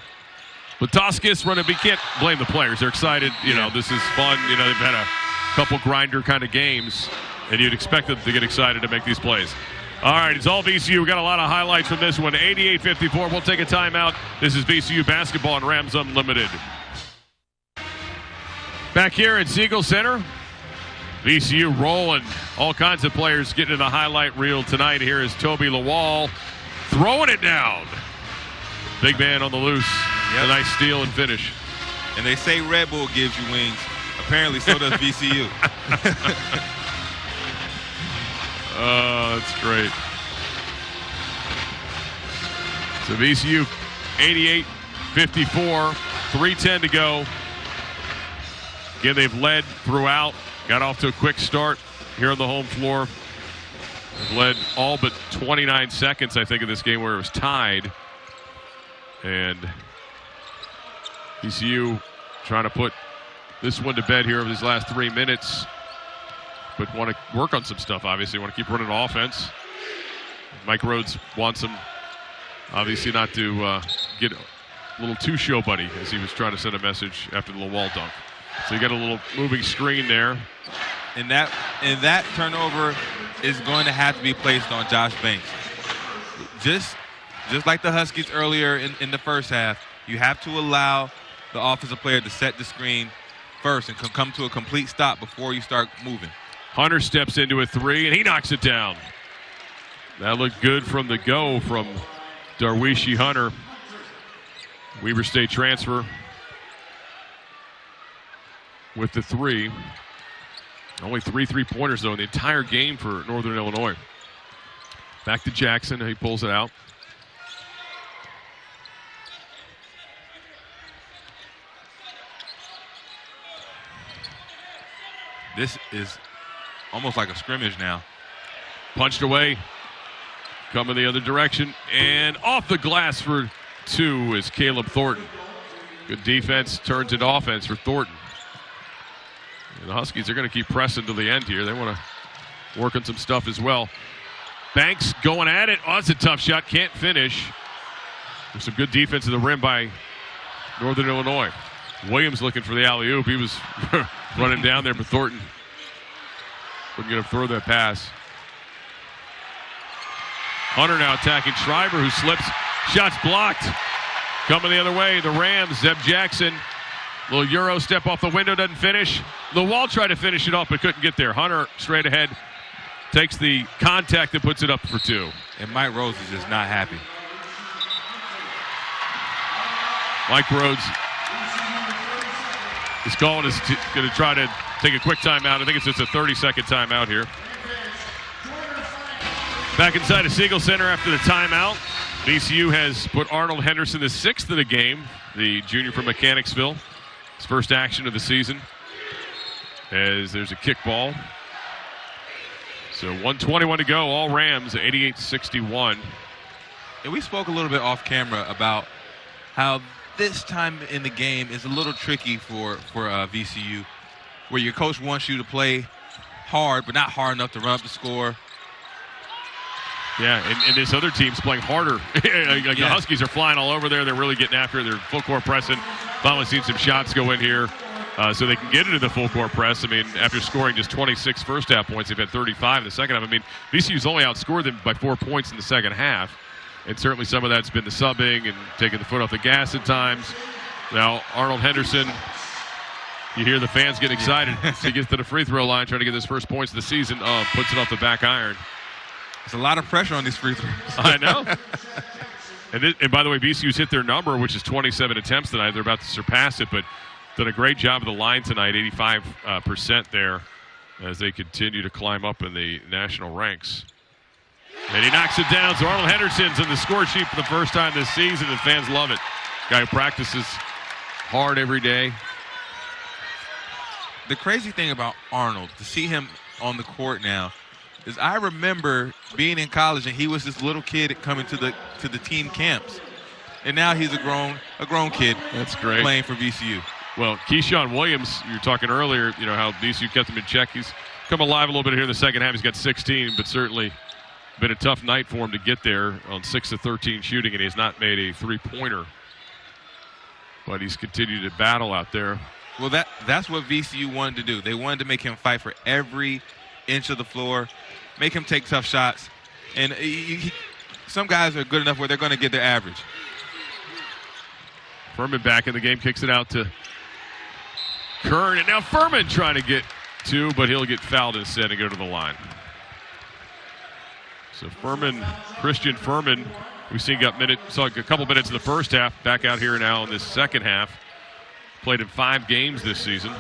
But Toskis running, but you can't blame the players. They're excited. This is fun. They've had a couple grinder kind of games, and you'd expect them to get excited to make these plays. All right, it's all VCU. We got a lot of highlights from this one. 88-54. We'll take a timeout. This is VCU basketball on Rams Unlimited. Back here at Siegel Center, VCU rolling. All kinds of players getting in the highlight reel tonight. Here is Toby Lawal throwing it down. Big man on the loose. Yep. A nice steal and finish. And they say Red Bull gives you wings. Apparently, so does VCU. Oh, that's great. So VCU 88-54, 3:10 to go. Again, they've led throughout. Got off to a quick start here on the home floor. They've led all but 29 seconds, I think, of this game where it was tied. And VCU trying to put this one to bed here over these last 3 minutes. But want to work on some stuff, obviously. Want to keep running offense. Mike Rhodes wants him, obviously, not to get a little too show buddy as he was trying to send a message after the Lawal dunk. So you got a little moving screen there. And that turnover is going to have to be placed on Josh Banks. Just like the Huskies earlier in the first half, you have to allow the offensive player to set the screen first and come to a complete stop before you start moving. Hunter steps into a three, and he knocks it down. That looked good from the go from Darwishi Hunter. Weber State transfer with the three. Only 3 3-pointers, though, in the entire game for Northern Illinois. Back to Jackson. He pulls it out. This is almost like a scrimmage now. Punched away. Coming the other direction. And off the glass for two is Caleb Thornton. Good defense turns into offense for Thornton. And the Huskies are going to keep pressing to the end here. They want to work on some stuff as well. Banks going at it. Oh, it's a tough shot. Can't finish. There's some good defense at the rim by Northern Illinois. Williams looking for the alley-oop. He was running down there, but Thornton wouldn't get him throw that pass. Hunter now attacking Shriver, who slips. Shots blocked. Coming the other way, the Rams. Zeb Jackson. Little Euro step off the window, doesn't finish. Lawal tried to finish it off, but couldn't get there. Hunter straight ahead. Takes the contact and puts it up for two. And Mike Rhodes is just not happy. Mike Rhodes is calling us going to try to take a quick timeout. I think it's just a 30-second timeout here. Back inside of Siegel Center after the timeout. VCU has put Arnold Henderson the 6th of the game, the junior from Mechanicsville. His first action of the season, as there's a kickball. So 1:21 to go, all Rams, 88-61. And we spoke a little bit off camera about how this time in the game is a little tricky for VCU, where your coach wants you to play hard, but not hard enough to run up the score. Yeah, and this other team's playing harder. The Huskies are flying all over there. They're really getting after it. They're full court pressing. Finally seen some shots go in here so they can get into the full court press. I mean, after scoring just 26 first half points, they've had 35 in the second half. I mean, VCU's only outscored them by 4 points in the second half. And certainly some of that's been the subbing and taking the foot off the gas at times. Now, Arnold Henderson, you hear the fans get excited as he gets to the free throw line trying to get his first points of the season. Puts it off the back iron. There's a lot of pressure on these free throws. I know. And by the way, VCU's hit their number, which is 27 attempts tonight. They're about to surpass it, but done a great job of the line tonight, 85% there, as they continue to climb up in the national ranks. And he knocks it down. So Arnold Henderson's on the score sheet for the first time this season, and fans love it. Guy who practices hard every day. The crazy thing about Arnold, to see him on the court now, is I remember being in college and he was this little kid coming to the team camps, and now he's a grown kid. That's great. Playing for VCU. Well, Keyshawn Williams, you were talking earlier, you know how VCU kept him in check. He's come alive a little bit here in the second half. He's got 16, but certainly been a tough night for him to get there on 6 of 13 shooting, and he has not made a three-pointer. But he's continued to battle out there. Well, that's what VCU wanted to do. They wanted to make him fight for every inch of the floor, make him take tough shots. And some guys are good enough where they're going to get their average. Furman back in the game, kicks it out to Kern. And now Furman trying to get two, but he'll get fouled instead and go to the line. So Furman, Christian Furman, we've seen saw a couple minutes in the first half, back out here now in this second half. Played in 5 games this season.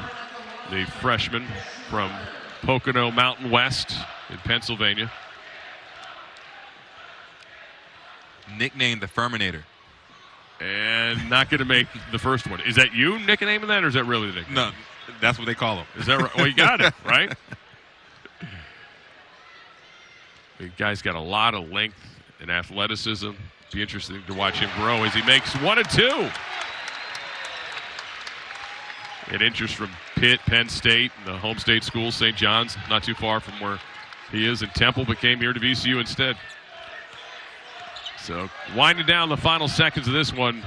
The freshman from Pocono Mountain West in Pennsylvania. Nicknamed the Furminator. And not going to make the first one. Is that you nicknaming that, or is that really the nickname? No, that's what they call him. Is that right? Well, you got it, right? The guy's got a lot of length and athleticism. Be interesting to watch him grow as he makes 1 and 2. An interest from Pitt, Penn State, and the home state school, St. John's, not too far from where he is in Temple, but came here to VCU instead. So winding down the final seconds of this one,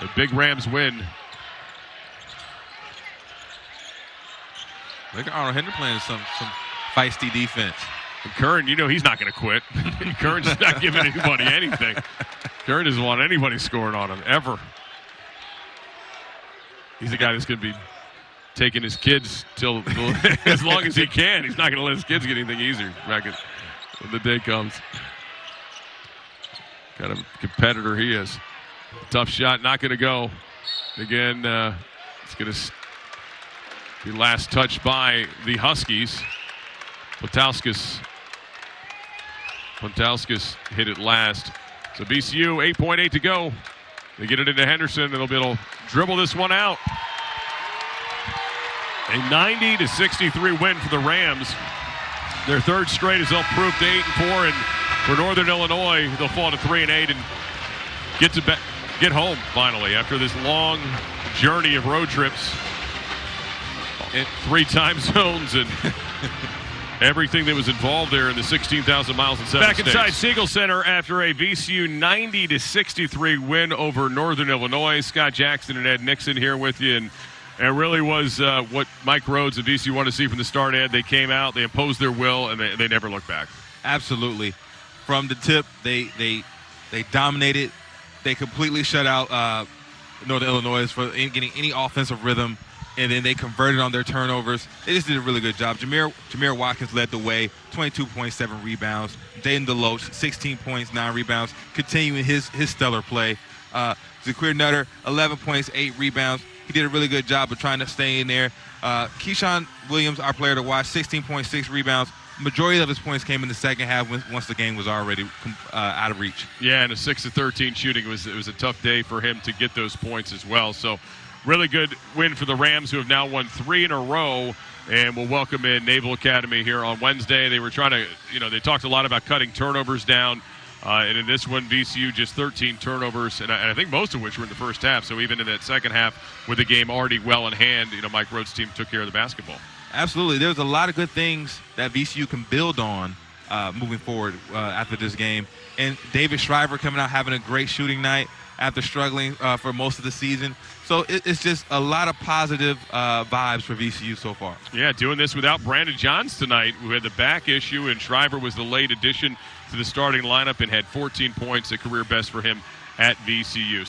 a big Rams win. Look at Arnold Henderson playing some feisty defense. And Curran, you know he's not going to quit. Curran's not giving anybody anything. Curran doesn't want anybody scoring on him, ever. He's the guy that's going to be taking his kids till as long as he can. He's not going to let his kids get anything easier back when the day comes. Kind of competitor he is. Tough shot, not going to go. Again, it's going to be last touched by the Huskies. Pontauskas hit it last. So VCU, 8.8 to go. They get it into Henderson, and they'll be able to dribble this one out. A 90-63 win for the Rams. Their third straight is improved to 8-4, and for Northern Illinois, they'll fall to 3-8 and get home finally after this long journey of road trips in 3 time zones and everything that was involved there in the 16,000 miles in 7 states. Back inside Siegel Center after a VCU 90-63 win over Northern Illinois. Scott Jackson and Ed Nixon here with you, and it really was what Mike Rhodes and VCU wanted to see from the start, Ed. They came out, they imposed their will, and they never looked back. Absolutely. From the tip, they dominated. They completely shut out Northern Illinois for getting any offensive rhythm, and then they converted on their turnovers. They just did a really good job. Jamir Watkins led the way, 22.7 rebounds. Jalen DeLoach, 16 points, 9 rebounds, continuing his stellar play. Zaquir Nutter, 11 points, 8 rebounds. He did a really good job of trying to stay in there. Keyshawn Williams, our player to watch, 16.6 rebounds. majority of his points came in the second half once the game was already out of reach. Yeah, and a 6-13 shooting. It was a tough day for him to get those points as well. So really good win for the Rams, who have now won 3 in a row. And we'll welcome in Naval Academy here on Wednesday. They were trying to, they talked a lot about cutting turnovers down. And in this one, VCU just 13 turnovers, and I think most of which were in the first half. So even in that second half, with the game already well in hand, Mike Rhodes' team took care of the basketball. Absolutely. There's a lot of good things that VCU can build on moving forward after this game. And David Shriver coming out having a great shooting night after struggling for most of the season. So it's just a lot of positive vibes for VCU so far. Yeah, doing this without Brandon Johns tonight, who had the back issue, and Shriver was the late addition to the starting lineup and had 14 points, a career best for him at VCU.